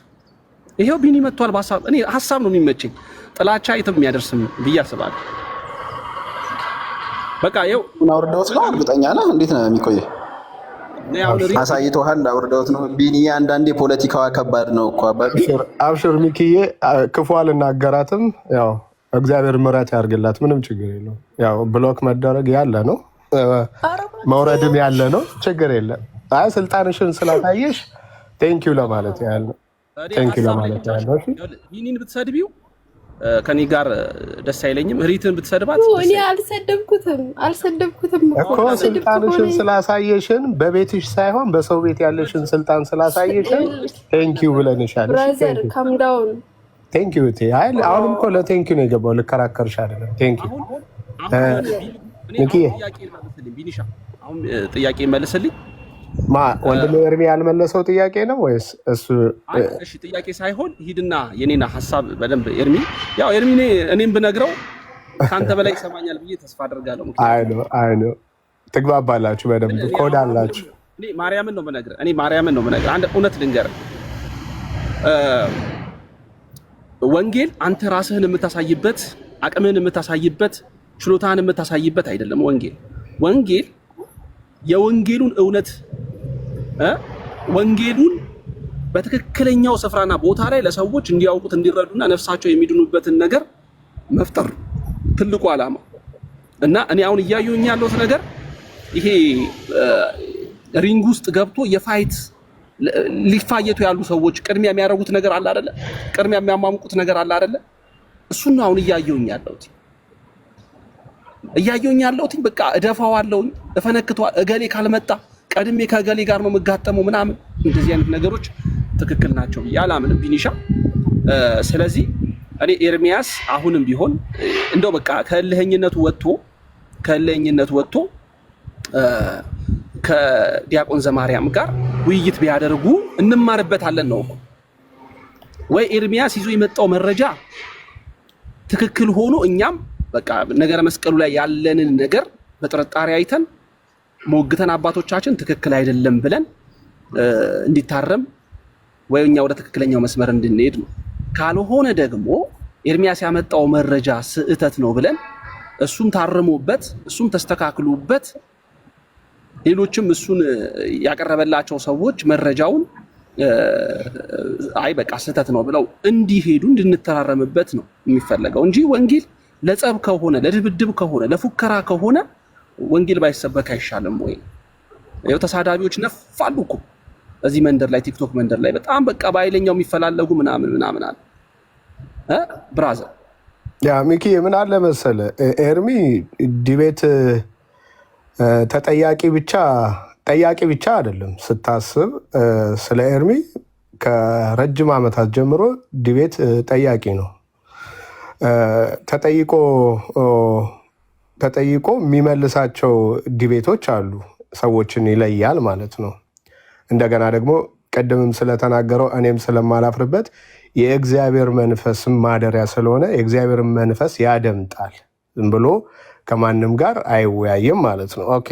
ይሄው ቢኒ መጥቷል በሐሳብ። እኔ ሐሳብ ነው የሚመቸኝ፣ ጥላቻ የትም የሚያደርስም ብዬ አስባለሁ። በቃ ይኸው አውርደውት ነው። እርግጠኛ ነህ? እንዴት ነው የሚቆየው? አሳይቶሃል? አውርደውት ነው። ቢኒ አንዳንዴ ፖለቲካዋ ከባድ ነው እኮ። አብሽር ሚኪዬ፣ ክፉ አልናገራትም። ያው እግዚአብሔር ምሕረት ያርግላት፣ ምንም ችግር የለውም። ያው ብሎክ መደረግ ያለ ነው። መውረድም ያለ ነው። ችግር የለም። አይ ስልጣንሽን ስላሳየሽ ቴንኪው ለማለት ያህል ነው። ቴንኪው ለማለት ያህል ነው። ቢኒን ብትሰድቢው ከኔ ጋር ደስ አይለኝም። ሪትን ብትሰድባት እኔ አልሰደብኩትም እኮ ስልጣንሽን ስላሳየሽን በቤትሽ ሳይሆን በሰው ቤት ያለሽን ስልጣን ስላሳየሽን ቴንኪው ብለንሻል። ብራዘር ካም ዳውን ቴንኪው እቲ አይ አሁንም እኮ ለቴንኪው ነው የገባው። ልከራከርሽ አይደለም። ቴንኪው ንኪዬ ቢኒሻ አሁን ጥያቄ መልስልኝ። ወንድም ኤርሚ ያልመለሰው ጥያቄ ነው ወይስ እሱ? እሺ ጥያቄ ሳይሆን ሂድና የኔና ሐሳብ በደንብ ኤርሚ ያው ኤርሚ እኔም ብነግረው ካንተ በላይ ይሰማኛል ብዬ ተስፋ አደርጋለሁ። አይ ነው ትግባባላችሁ፣ በደንብ ኮድ አላችሁ። እኔ ማርያምን ነው የምነግርህ። አንድ እውነት ልንገርህ፣ ወንጌል አንተ ራስህን የምታሳይበት፣ አቅምህን የምታሳይበት፣ ችሎታህን የምታሳይበት አይደለም። ወንጌል የወንጌሉን እውነት ወንጌሉን በትክክለኛው ስፍራና ቦታ ላይ ለሰዎች እንዲያውቁት እንዲረዱና ነፍሳቸው የሚድኑበትን ነገር መፍጠር ትልቁ ዓላማ እና እኔ አሁን እያየሁኝ ያለሁት ነገር ይሄ ሪንግ ውስጥ ገብቶ የፋይት ሊፋየቱ ያሉ ሰዎች ቅድሚያ የሚያደርጉት ነገር አለ አይደለ? ቅድሚያ የሚያማምቁት ነገር አለ አይደለ? እሱን ነው አሁን እያየሁኝ ያለሁት። በቃ እደፋዋለሁ፣ እፈነክተዋለሁ። እገሌ ካልመጣ ቀድሜ ከእገሌ ጋር ነው የምጋጠመው ምናምን። እንደዚህ አይነት ነገሮች ትክክል ናቸው ብዬ አላምንም ቢኒሻ። ስለዚህ እኔ ኤርሚያስ አሁንም ቢሆን እንደው በቃ ከእልህኝነቱ ወጥቶ ከዲያቆን ዘማርያም ጋር ውይይት ቢያደርጉ እንማርበታለን ነው። ወይ ኤርሚያስ ይዞ የመጣው መረጃ ትክክል ሆኖ እኛም በቃ ነገረ መስቀሉ ላይ ያለንን ነገር በጥርጣሬ አይተን ሞግተን አባቶቻችን ትክክል አይደለም ብለን እንዲታረም ወይ እኛ ወደ ትክክለኛው መስመር እንድንሄድ ነው። ካልሆነ ደግሞ ኤርሚያስ ያመጣው መረጃ ስህተት ነው ብለን እሱም ታርሞበት እሱም ተስተካክሎበት ሌሎችም እሱን ያቀረበላቸው ሰዎች መረጃውን አይ በቃ ስህተት ነው ብለው እንዲሄዱ እንድንተራረምበት ነው የሚፈለገው እንጂ ወንጌል ለጸብ ከሆነ ለድብድብ ከሆነ ለፉከራ ከሆነ ወንጌል ባይሰበክ አይሻልም ወይ? ያው ተሳዳቢዎች ነፋሉ እኮ እዚህ መንደር ላይ ቲክቶክ መንደር ላይ በጣም በቃ ባይለኛው የሚፈላለጉ ምናምን አለ ብራዘር። ያ ሚኪ ምን አለ መሰለ ኤርሚ ዲቤት ጠያቂ ብቻ አይደለም ስታስብ። ስለ ኤርሚ ከረጅም ዓመታት ጀምሮ ዲቤት ጠያቂ ነው። ተጠይቆ የሚመልሳቸው ዲቤቶች አሉ። ሰዎችን ይለያል ማለት ነው። እንደገና ደግሞ ቀደምም ስለተናገረው እኔም ስለማላፍርበት የእግዚአብሔር መንፈስም ማደሪያ ስለሆነ የእግዚአብሔር መንፈስ ያደምጣል። ዝም ብሎ ከማንም ጋር አይወያይም ማለት ነው። ኦኬ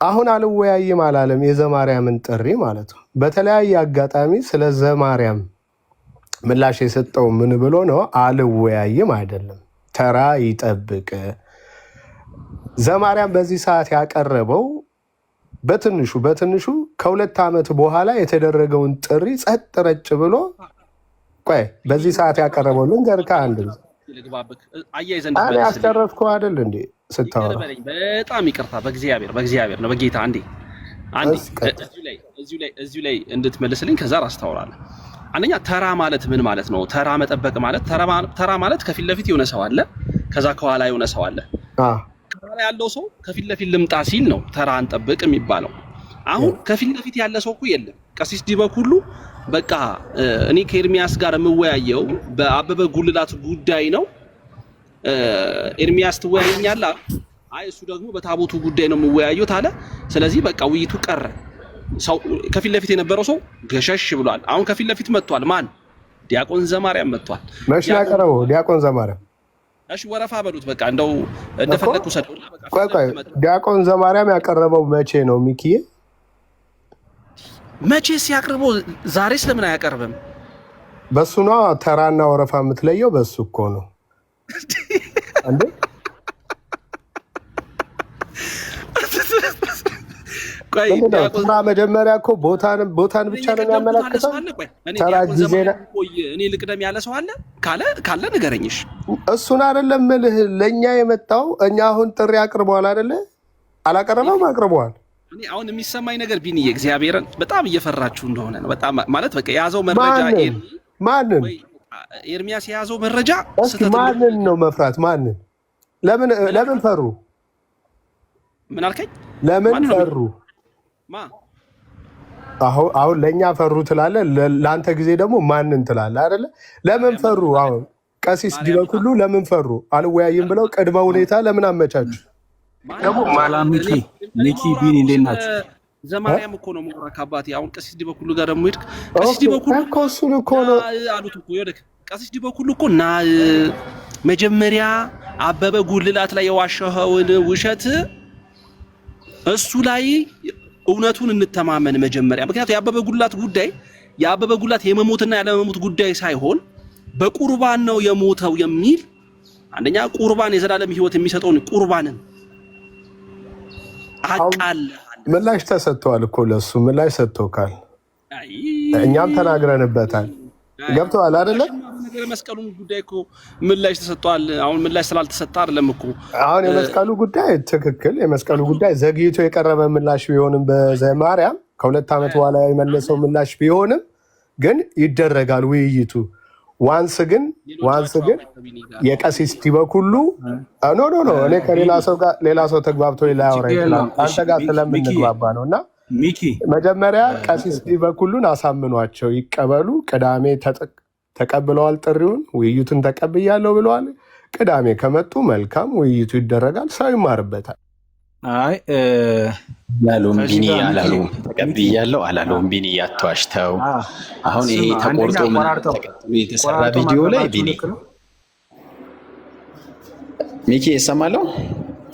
አሁን አልወያይም አላለም። የዘማርያምን ጥሪ ማለት ነው። በተለያየ አጋጣሚ ስለ ዘማርያም ምላሽ የሰጠው ምን ብሎ ነው? አልወያይም አይደለም፣ ተራ ይጠብቅ። ዘማርያም በዚህ ሰዓት ያቀረበው በትንሹ ከ2 ዓመት በኋላ የተደረገውን ጥሪ ጸጥ ረጭ ብሎ ቆይ በዚህ ሰዓት ያቀረበው ልንገር ከአንድ እኔ አስጨረስኩ አይደል እንዴ ስታወራ? በጣም ይቅርታ በእግዚአብሔር ነው በጌታ አንዴ እዚሁ ላይ እንድትመልስልኝ ከዛ አስታውራለሁ። አንደኛ ተራ ማለት ምን ማለት ነው? ተራ መጠበቅ ማለት ተራ ማለት ከፊት ለፊት የሆነ ሰው አለ፣ ከዛ ከኋላ የሆነ ሰው አለ። ከኋላ ያለው ሰው ከፊት ለፊት ልምጣ ሲል ነው ተራ እንጠብቅ የሚባለው። አሁን ከፊት ለፊት ያለ ሰው እኮ የለም። ቀሲስ ዲበክ ሁሉ በቃ እኔ ከኤርሚያስ ጋር የምወያየው በአበበ ጉልላት ጉዳይ ነው፣ ኤርሚያስ ትወያየኛለህ? አይ እሱ ደግሞ በታቦቱ ጉዳይ ነው የምወያየው አለ። ስለዚህ በቃ ውይይቱ ቀረ። ሰው ከፊት ለፊት የነበረው ሰው ገሸሽ ብሏል። አሁን ከፊት ለፊት መጥቷል። ማን? ዲያቆን ዘማርያም መጥቷል። መቼ ያቀረበው ዲያቆን ዘማርያም? እሺ ወረፋ በሉት በቃ እንደው እንደፈለኩ ሰደውና በቃ ቆይ ዲያቆን ዘማርያም ያቀረበው መቼ ነው ሚኪዬ? መቼስ ያቀርበው? ዛሬስ ለምን አያቀርብም? በሱ ነው ተራና ወረፋ የምትለየው። በሱ እኮ ነው እንዴ? ቆይ ተራ መጀመሪያ እኮ ቦታን ብቻ ነው የሚያመለክተው። ተራ ጊዜ እኔ ልቅደም ያለ ሰው አለ ካለ ንገረኝሽ። እሱን አይደለም ምልህ ለእኛ የመጣው እኛ አሁን ጥሪ አቅርበዋል አይደለ? አላቀረበም? አቅርበዋል። እኔ አሁን የሚሰማኝ ነገር ቢኒ እግዚአብሔርን በጣም እየፈራችሁ እንደሆነ ነው። በጣም ማለት በቃ የያዘው መረጃ ማንን ኤርሚያስ የያዘው መረጃ ማንን ነው መፍራት? ማንን? ለምን ፈሩ? ምን አልከኝ? ለምን ፈሩ? አሁን ለእኛ ፈሩ ትላለህ፣ ለአንተ ጊዜ ደግሞ ማንን ትላለህ አይደለ? ለምን ፈሩ? አሁን ቀሲስ ዲበኩሉ ለምን ፈሩ? አልወያይም ብለው ቅድመ ሁኔታ ለምን አመቻቹ? ደግሞ ሚኪ ቢኒ እንዴት ናችሁ? ዘማርያም እኮ ነው ሙራካ አባቴ። አሁን ቀሲስ ዲበኩሉ ጋር ደግሞ ሄድክ። ቀሲስ ዲበኩሉ እኮ እሱን እኮ ነው አሉት እኮ ይወደክ። ቀሲስ ዲበኩሉ እኮ ና መጀመሪያ አበበ ጉልላት ላይ የዋሸኸውን ውሸት እሱ ላይ እውነቱን እንተማመን መጀመሪያ። ምክንያቱም የአበበ ጉልላት የመሞትና ያለመሞት ጉዳይ ሳይሆን በቁርባን ነው የሞተው የሚል አንደኛ ቁርባን የዘላለም ሕይወት የሚሰጠውን ቁርባንን አቃል ምላሽ ተሰጥቷል እኮ ለሱ ምላሽ ሰጥቶካል። እኛም ተናግረንበታል። ገብተዋል አይደለ? ነገር መስቀሉ ጉዳይ እኮ ምላሽ ተሰጥቷል። አሁን ምላሽ ስላልተሰጠ አይደለም እኮ አሁን የመስቀሉ ጉዳይ ትክክል። የመስቀሉ ጉዳይ ዘግይቶ የቀረበ ምላሽ ቢሆንም በዘማርያም ከ2 ዓመት በኋላ የመለሰው ምላሽ ቢሆንም ግን ይደረጋል ውይይቱ። ዋንስ ግን የቀሲስ ዲበኩሉ ኖ እኔ ከሌላ ሰው ጋር ሌላ ሰው ተግባብቶ ላያወራ ይችላል። አንተ ጋር ስለምንግባባ ነው። እና መጀመሪያ ቀሲስ ዲበኩሉን አሳምኗቸው ይቀበሉ። ቅዳሜ ተቀብለዋል ጥሪውን፣ ውይይቱን ተቀብያለሁ ብለዋል። ቅዳሜ ከመጡ መልካም ውይይቱ ይደረጋል፣ ሰው ይማርበታል። አይ ያሉም ቢኒ አላሉም፣ ተቀብያለሁ አላሉም። ቢኒ ያቷሽተው አሁን ይሄ ተቆርጦ የተሰራ ቪዲዮ ላይ ቢኒ ሚኪ ይሰማለው?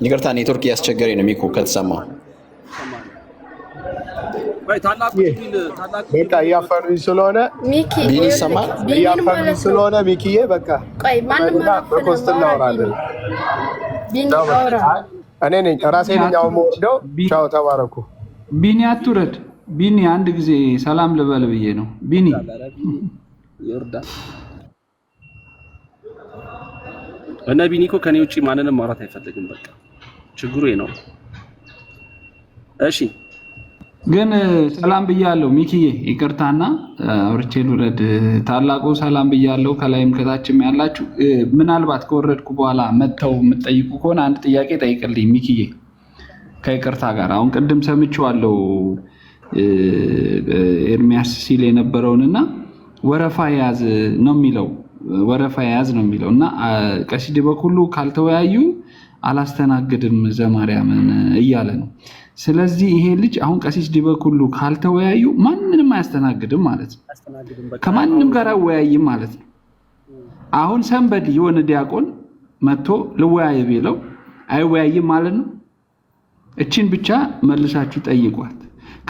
ይቅርታ ኔትወርክ እያስቸገረኝ ነው። ሚኩ ከተሰማው በቃ እያፈሩኝ ስለሆነ ቢኒ ይሰማል። እያፈሩኝ ስለሆነ ሚኪዬ በቃ በኮስት እናወራለን። እኔ ነኝ ራሴ ነኝ አሁን የምወርደው። ቻው ተባረኩ። ቢኒ አትውረድ። ቢኒ አንድ ጊዜ ሰላም ልበል ብዬ ነው። ቢኒ እና ቢኒ እኮ ከኔ ውጪ ማንንም ማውራት አይፈልግም። በቃ ችግሩ ነው። እሺ ግን ሰላም ብያለሁ ሚኪዬ፣ ይቅርታና አውርቼ ልውረድ። ታላቁ ሰላም ብያለሁ። ከላይም ከታችም ያላችሁ ምናልባት ከወረድኩ በኋላ መተው የምትጠይቁ ከሆነ አንድ ጥያቄ ጠይቅልኝ ሚኪዬ፣ ከይቅርታ ጋር። አሁን ቅድም ሰምቼዋለሁ ኤርሚያስ ሲል የነበረውንና ወረፋ ያዝ ነው የሚለው እና ቀሲስ ዲበኩሉ ካልተወያዩ አላስተናግድም ዘማርያምን እያለ ነው። ስለዚህ ይሄ ልጅ አሁን ቀሲስ ዲበኩሉ ካልተወያዩ ማንንም አያስተናግድም ማለት ነው። ከማንም ጋር አወያይም ማለት ነው። አሁን ሰንበድ የሆነ ዲያቆን መጥቶ ልወያይ ቢለው አይወያይም ማለት ነው። እቺን ብቻ መልሳችሁ ጠይቋት።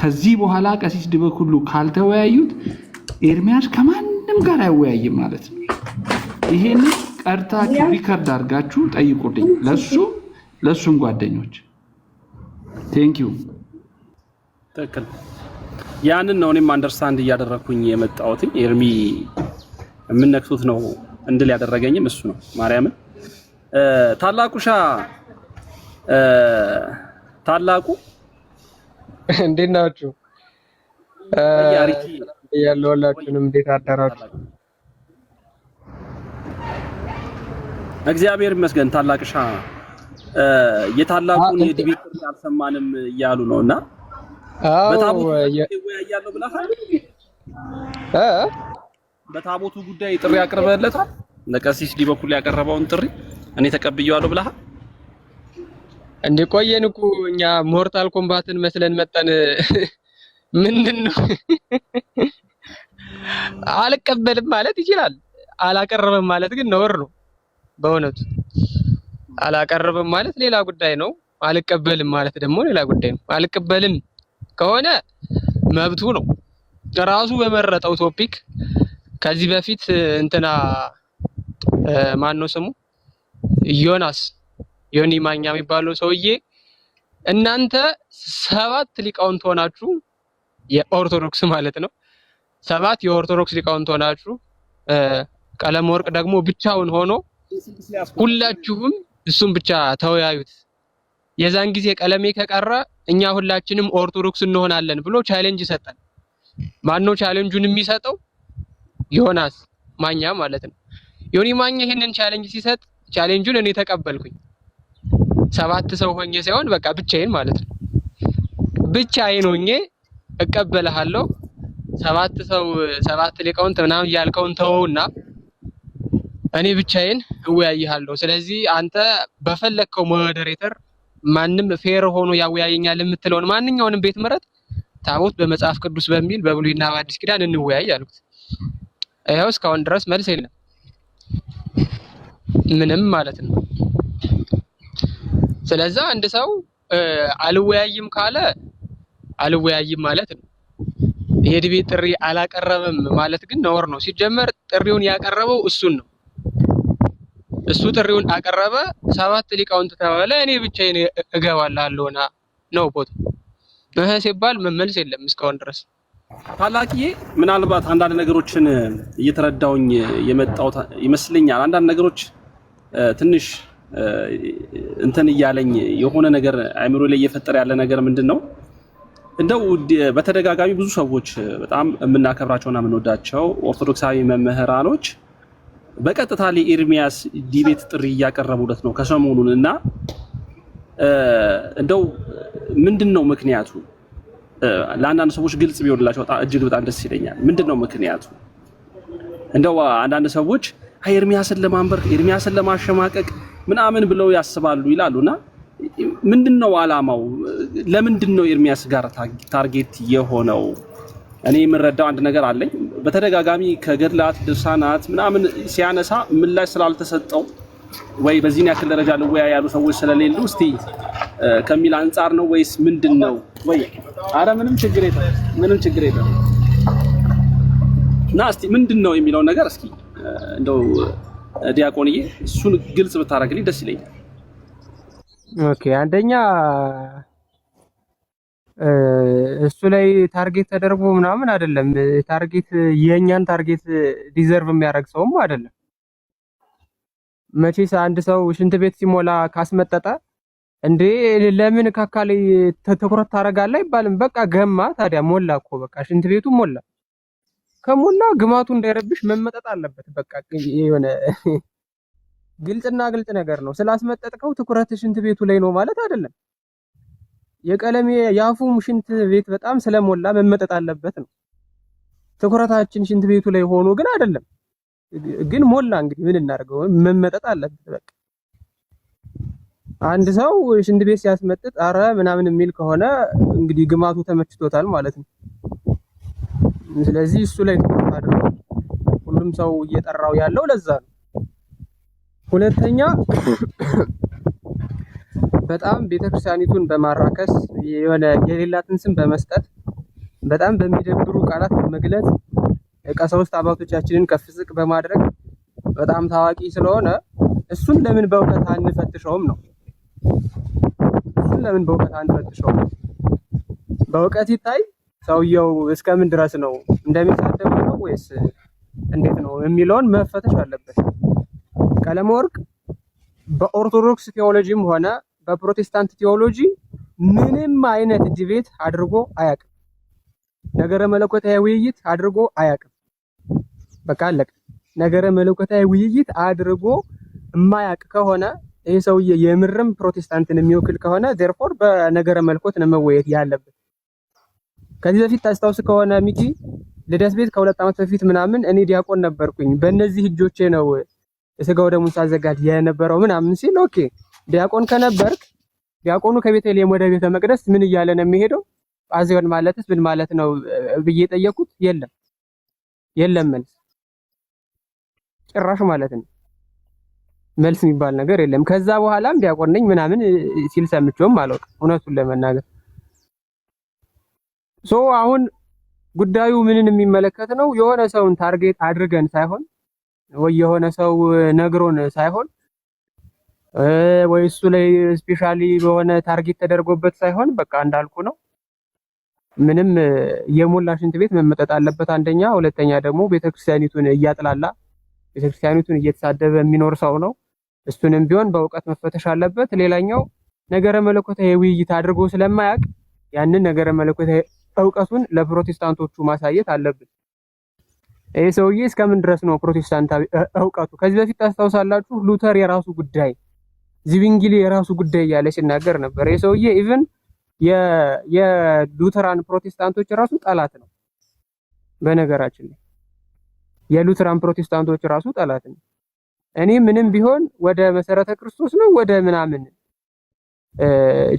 ከዚህ በኋላ ቀሲስ ዲበኩሉ ካልተወያዩት ኤርሚያስ ከማንም ጋር አይወያይም ማለት ነው። ይሄን ቀርታችሁ ሪከርድ አድርጋችሁ ጠይቁልኝ፣ ለሱም ጓደኞች። ቴንክ ዩ። ትክክል። ያንን ነው እኔም አንደርስታንድ እያደረኩኝ የመጣሁት። ኤርሚ የምነክሱት ነው እንድል ያደረገኝም እሱ ነው። ማርያምን ታላቁሻ ታላቁ እንዴት ናችሁ? ያለውላችሁንም እንዴት አደራችሁ? እግዚአብሔር ይመስገን። ታላቅሻ የታላቁን የዲቤት አልሰማንም እያሉ ነውና በታቦቱ ጉዳይ ጥሪ አቅርበለታል። ለቀሲስ ዲበኩሉ ያቀረበውን ጥሪ እኔ ተቀብየዋለሁ ብለሃል። እንደቆየን እኮ እኛ ሞርታል ኮምባትን መስለን መጣን። ምንድነው አልቀበልም ማለት ይችላል። አላቀረበም ማለት ግን ነውር ነው። በእውነቱ አላቀረበም ማለት ሌላ ጉዳይ ነው። አልቀበልም ማለት ደግሞ ሌላ ጉዳይ ነው። አልቀበልም ከሆነ መብቱ ነው። ራሱ በመረጠው ቶፒክ ከዚህ በፊት እንትና ማን ነው ስሙ ዮኒ ማኛ የሚባለው ሰውዬ እናንተ 7 ሊቃውንት ሆናችሁ የኦርቶዶክስ ማለት ነው 7 የኦርቶዶክስ ሊቃውንት ሆናችሁ ቀለም ወርቅ ደግሞ ብቻውን ሆኖ ሁላችሁም እሱም ብቻ ተወያዩት የዛን ጊዜ ቀለሜ ከቀረ እኛ ሁላችንም ኦርቶዶክስ እንሆናለን ብሎ ቻሌንጅ ሰጠን። ማነው ቻሌንጁን የሚሰጠው? ዮናስ ማኛ ማለት ነው። ዮኒ ማኛ ይሄንን ቻሌንጅ ሲሰጥ ቻሌንጁን እኔ ተቀበልኩኝ። 7 ሰው ሆኜ ሳይሆን በቃ ብቻዬን ማለት ነው። ብቻዬን ሆኜ እቀበልሃለሁ 7 ሰው 7 ሊቃውንት ምናምን ያልከውን ተወውና እኔ ብቻዬን እወያይሃለሁ። ስለዚህ አንተ በፈለከው ሞዴሬተር ማንም ፌር ሆኖ ያወያየኛል የምትለውን ማንኛውንም ቤት ምረጥ፣ ታቦት በመጽሐፍ ቅዱስ በሚል በብሉይና በአዲስ ኪዳን እንወያይ አልኩት። ይኸው እስካሁን ድረስ መልስ የለም ምንም ማለት ነው። ስለዚህ አንድ ሰው አልወያይም ካለ አልወያይም ማለት ነው። የዲቤት ጥሪ አላቀረበም ማለት ግን ነውር ነው። ሲጀመር ጥሪውን ያቀረበው እሱን ነው። እሱ ጥሪውን አቀረበ፣ 7 ሊቃውንት ተባለ፣ እኔ ብቻዬን እገባላለሁና ነው ቦት ሲባል መመልስ የለም እስካሁን ድረስ። ታላቅዬ ምናልባት አንዳንድ ነገሮችን እየተረዳውኝ የመጣው ይመስለኛል። አንዳንድ ነገሮች ትንሽ እንትን እያለኝ የሆነ ነገር አእምሮ ላይ እየፈጠረ ያለ ነገር ምንድነው? እንደው በተደጋጋሚ ብዙ ሰዎች በጣም የምናከብራቸውና የምንወዳቸው ኦርቶዶክሳዊ መምህራኖች በቀጥታ ለኤርሚያስ ዲቤት ጥሪ እያቀረቡለት ነው ከሰሞኑን እና እንደው ምንድነው ምክንያቱ? ለአንዳንድ ሰዎች ግልጽ ቢሆንላቸው እጅግ በጣም ደስ ይለኛል። ምንድነው ምክንያቱ? እንደው አንዳንድ ሰዎች ኤርሚያስን ለማንበርከክ ኤርሚያስን ለማሸማቀቅ ምናምን ብለው ያስባሉ ይላሉና ምንድነው ዓላማው? ለምንድነው ኤርሚያስ ጋር ታርጌት የሆነው? እኔ የምረዳው አንድ ነገር አለኝ። በተደጋጋሚ ከገድላት ድርሳናት ምናምን ሲያነሳ ምላሽ ስላልተሰጠው ወይ በዚህን ያክል ደረጃ ልወያ ያሉ ሰዎች ስለሌሉ እስቲ ከሚል አንጻር ነው ወይስ ምንድነው? ወይ አረ ምንም ችግር የለም እና እስቲ ምንድነው የሚለው ነገር እስኪ እንደው ዲያቆንዬ እሱን ግልጽ ብታረግልኝ ደስ ይለኛል። ኦኬ፣ አንደኛ እሱ ላይ ታርጌት ተደርጎ ምናምን አይደለም። ታርጌት የኛን ታርጌት ዲዘርቭ የሚያደርግ ሰውም አይደለም። መቼስ አንድ ሰው ሽንት ቤት ሲሞላ ካስመጠጠ እንዴ ለምን ካካሌ ትኩረት ታደርጋለህ አይባልም። በቃ ገማ ታዲያ ሞላ እኮ በቃ ሽንት ቤቱ ሞላ። ከሞላ ግማቱ እንዳይረብሽ መመጠጥ አለበት። በቃ የሆነ ግልጽና ግልጽ ነገር ነው። ስላስመጠጥቀው ትኩረት ሽንት ቤቱ ላይ ነው ማለት አይደለም። የቀለሜ ያፉም ሽንት ቤት በጣም ስለሞላ መመጠጥ አለበት ነው። ትኩረታችን ሽንት ቤቱ ላይ ሆኖ ግን አይደለም። ግን ሞላ እንግዲህ ምን እናደርገው? መመጠጥ አለበት በቃ። አንድ ሰው ሽንት ቤት ሲያስመጥጥ አረ ምናምን የሚል ከሆነ እንግዲህ ግማቱ ተመችቶታል ማለት ነው። ስለዚህ እሱ ላይ ትኩረት አድርጎ ሁሉም ሰው እየጠራው ያለው ለዛ ነው። ሁለተኛ በጣም ቤተክርስቲያኒቱን በማራከስ የሆነ የሌላትን ስም በመስጠት በጣም በሚደብሩ ቃላት በመግለጽ ቀሳውስት አባቶቻችንን ከፍ ዝቅ በማድረግ በጣም ታዋቂ ስለሆነ እሱን ለምን በእውቀት አንፈትሸውም ነው። እሱን ለምን በእውቀት አንፈትሸውም? በእውቀት ይታይ ሰውየው እስከምን ድረስ ነው እንደሚሳደበው ነው ወይስ እንዴት ነው የሚለውን መፈተሽ አለበት። ቀለመወርቅ በኦርቶዶክስ ቴዎሎጂም ሆነ በፕሮቴስታንት ቴዎሎጂ ምንም አይነት ዲቤት አድርጎ አያውቅም። ነገረ መለኮታዊ ውይይት አድርጎ አያውቅም። በቃ አለቀ። ነገረ መለኮታዊ ውይይት አድርጎ የማያውቅ ከሆነ ይሄ ሰውዬ የምርም ፕሮቴስታንትን የሚወክል ከሆነ ዜርፎር በነገረ መለኮት ነው መወየት ያለበት። ከዚህ በፊት ታስታውስ ከሆነ ሚኪ ልደት ቤት ከ2 ዓመት በፊት ምናምን እኔ ዲያቆን ነበርኩኝ በእነዚህ እጆቼ ነው ስጋው ደሙን ሳዘጋጅ የነበረው ምናምን ሲል ኦኬ ዲያቆን ከነበርክ ዲያቆኑ ከቤተልሔም ወደ ቤተ መቅደስ ምን እያለ ነው የሚሄደው? ጳዚዮን ማለትስ ምን ማለት ነው ብዬ ጠየቁት። የለም መልስ ጭራሽ ማለት ነው። መልስ የሚባል ነገር የለም። ከዛ በኋላም ዲያቆን ነኝ ምናምን ሲል ሰምቼውም አላውቅም እውነቱን ለመናገር። አሁን ጉዳዩ ምንን የሚመለከት ነው? የሆነ ሰውን ታርጌት አድርገን ሳይሆን ወይ የሆነ ሰው ነግሮን ሳይሆን ወይ እሱ ላይ ስፔሻሊ በሆነ ታርጌት ተደርጎበት ሳይሆን በቃ እንዳልኩ ነው። ምንም የሞላ ሽንት ቤት መመጠጥ አለበት አንደኛ። ሁለተኛ ደግሞ ቤተክርስቲያኒቱን እያጥላላ ቤተክርስቲያኒቱን እየተሳደበ የሚኖር ሰው ነው። እሱንም ቢሆን በእውቀት መፈተሽ አለበት። ሌላኛው ነገረ መለኮታዊ ውይይት አድርጎ ስለማያውቅ ያንን ነገረ መለኮታዊ እውቀቱን ለፕሮቴስታንቶቹ ማሳየት አለብን። ይሄ ሰውዬ እስከምን ድረስ ነው ፕሮቴስታንታዊ እውቀቱ? ከዚህ በፊት ታስታውሳላችሁ፣ ሉተር የራሱ ጉዳይ፣ ዚቪንግሊ የራሱ ጉዳይ እያለ ሲናገር ነበር። ይሄ ሰውዬ ኢቭን የሉተራን ፕሮቴስታንቶች ራሱ ጠላት ነው። በነገራችን ላይ የሉተራን ፕሮቴስታንቶች ራሱ ጠላት ነው። እኔ ምንም ቢሆን ወደ መሰረተ ክርስቶስ ነው ወደ ምናምን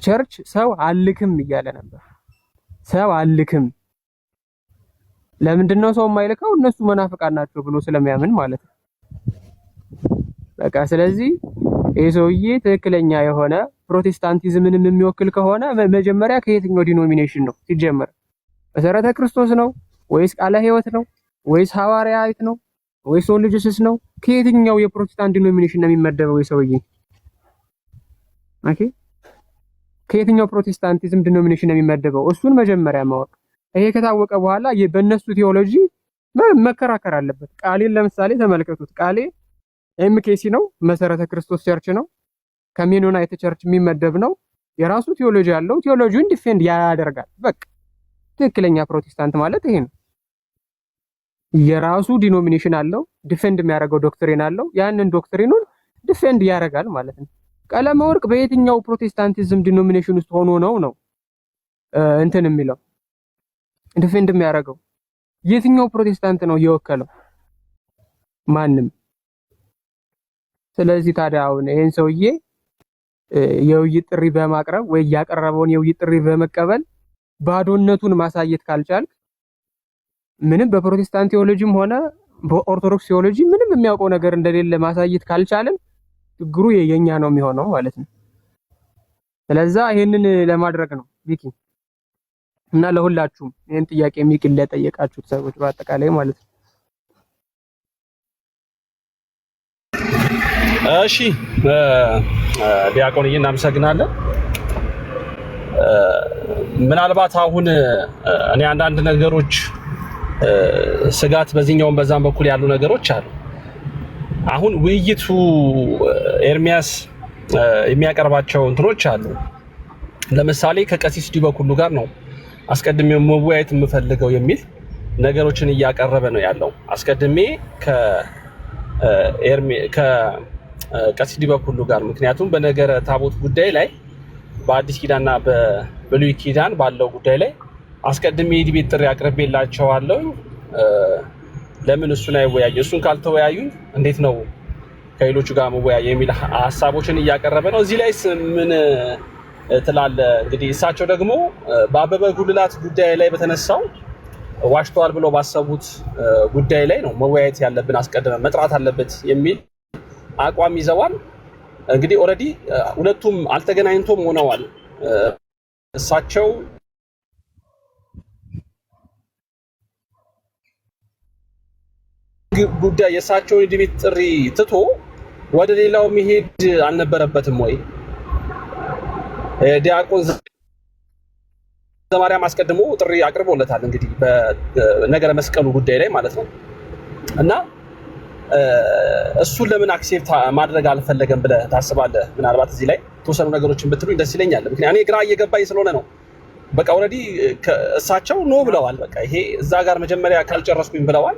ቸርች ሰው አልክም እያለ ነበር። ሰው አልክም። ለምንድን ነው ሰው የማይልከው? እነሱ መናፍቃን ናቸው ብሎ ስለሚያምን ማለት ነው። በቃ ስለዚህ ይሄ ሰውዬ ትክክለኛ የሆነ ፕሮቴስታንቲዝምንም የሚወክል ከሆነ መጀመሪያ ከየትኛው ዲኖሚኔሽን ነው ሲጀመር? መሰረተ ክርስቶስ ነው ወይስ ቃለ ሕይወት ነው ወይስ ሐዋርያት ነው ወይስ ኦንሊ ጂሰስ ነው? ከየትኛው የፕሮቴስታንት ዲኖሚኔሽን ነው የሚመደበው ይሄ ሰውዬ? ኦኬ፣ ከየትኛው ፕሮቴስታንቲዝም ዲኖሚኔሽን ነው የሚመደበው? እሱን መጀመሪያ ማወቅ። ይሄ ከታወቀ በኋላ በእነሱ ቴዎሎጂ መከራከር አለበት። ቃሌን ለምሳሌ ተመልከቱት። ቃሌ ኤምኬሲ ነው፣ መሰረተ ክርስቶስ ቸርች ነው፣ ከሜኖናይት ቸርች የሚመደብ ነው። የራሱ ቴዎሎጂ አለው። ቴዎሎጂውን ዲፌንድ ያደርጋል። በቃ ትክክለኛ ፕሮቴስታንት ማለት ይሄ ነው። የራሱ ዲኖሚኔሽን አለው፣ ዲፌንድ የሚያደርገው ዶክትሪን አለው። ያንን ዶክትሪኑን ዲፌንድ ያደርጋል ማለት ነው። ቀለመ ወርቅ በየትኛው ፕሮቴስታንቲዝም ዲኖሚኔሽን ውስጥ ሆኖ ነው እንትን የሚለው ዲፌንድ የሚያደርገው? የትኛው ፕሮቴስታንት ነው የወከለው? ማንም። ስለዚህ ታዲያ አሁን ይሄን ሰውዬ የውይይት ጥሪ በማቅረብ ወይ ያቀረበውን የውይይት ጥሪ በመቀበል ባዶነቱን ማሳየት ካልቻልክ ምንም በፕሮቴስታንት ቴዎሎጂም ሆነ በኦርቶዶክስ ቴዎሎጂ ምንም የሚያውቀው ነገር እንደሌለ ማሳየት ካልቻልን ችግሩ የኛ ነው የሚሆነው ማለት ነው። ስለዛ ይሄንን ለማድረግ ነው ቪኪ እና ለሁላችሁም ይሄን ጥያቄ ሚቅል ለጠየቃችሁት ሰዎች በአጠቃላይ ማለት ነው። እሺ ዲያቆንዬ እናመሰግናለን። ምናልባት አሁን እኔ አንዳንድ ነገሮች ስጋት በዚህኛውም በዛም በኩል ያሉ ነገሮች አሉ። አሁን ውይይቱ ኤርሚያስ የሚያቀርባቸው እንትኖች አሉ። ለምሳሌ ከቀሲስ ዲበኩሉ ጋር ነው አስቀድሜ መወያየት የምፈልገው የሚል ነገሮችን እያቀረበ ነው ያለው። አስቀድሜ ከቀሲስ ዲበኩሉ ጋር ምክንያቱም በነገረ ታቦት ጉዳይ ላይ በአዲስ ኪዳንና በብሉይ ኪዳን ባለው ጉዳይ ላይ አስቀድሜ የዲቤት ጥሪ አቅርቤላቸዋለሁ። ለምን እሱን አይወያዩ? እሱን ካልተወያዩ እንዴት ነው ከሌሎቹ ጋር መወያየ የሚል ሀሳቦችን እያቀረበ ነው። እዚህ ላይ ምን ትላለህ? እንግዲህ እሳቸው ደግሞ በአበበ ጉልላት ጉዳይ ላይ በተነሳው ዋሽተዋል ብለው ባሰቡት ጉዳይ ላይ ነው መወያየት ያለብን፣ አስቀድመን መጥራት አለበት የሚል አቋም ይዘዋል። እንግዲህ ኦልሬዲ ሁለቱም አልተገናኝቶም ሆነዋል። እሳቸው ጉዳይ የእሳቸውን የዲቤት ጥሪ ትቶ ወደ ሌላው መሄድ አልነበረበትም ወይ? ዲያቆን ዘማርያም አስቀድሞ ጥሪ አቅርቦለታል እንግዲህ በነገረ መስቀሉ ጉዳይ ላይ ማለት ነው። እና እሱን ለምን አክሴፕት ማድረግ አልፈለገም ብለህ ታስባለህ? ምናልባት እዚህ ላይ ተወሰኑ ነገሮችን ብትሉኝ ደስ ይለኛል። ምክንያቱም እኔ ግራ እየገባኝ ስለሆነ ነው። በቃ ኦልሬዲ እሳቸው ኖ ብለዋል። በቃ ይሄ እዛ ጋር መጀመሪያ ካልጨረስኩኝ ብለዋል።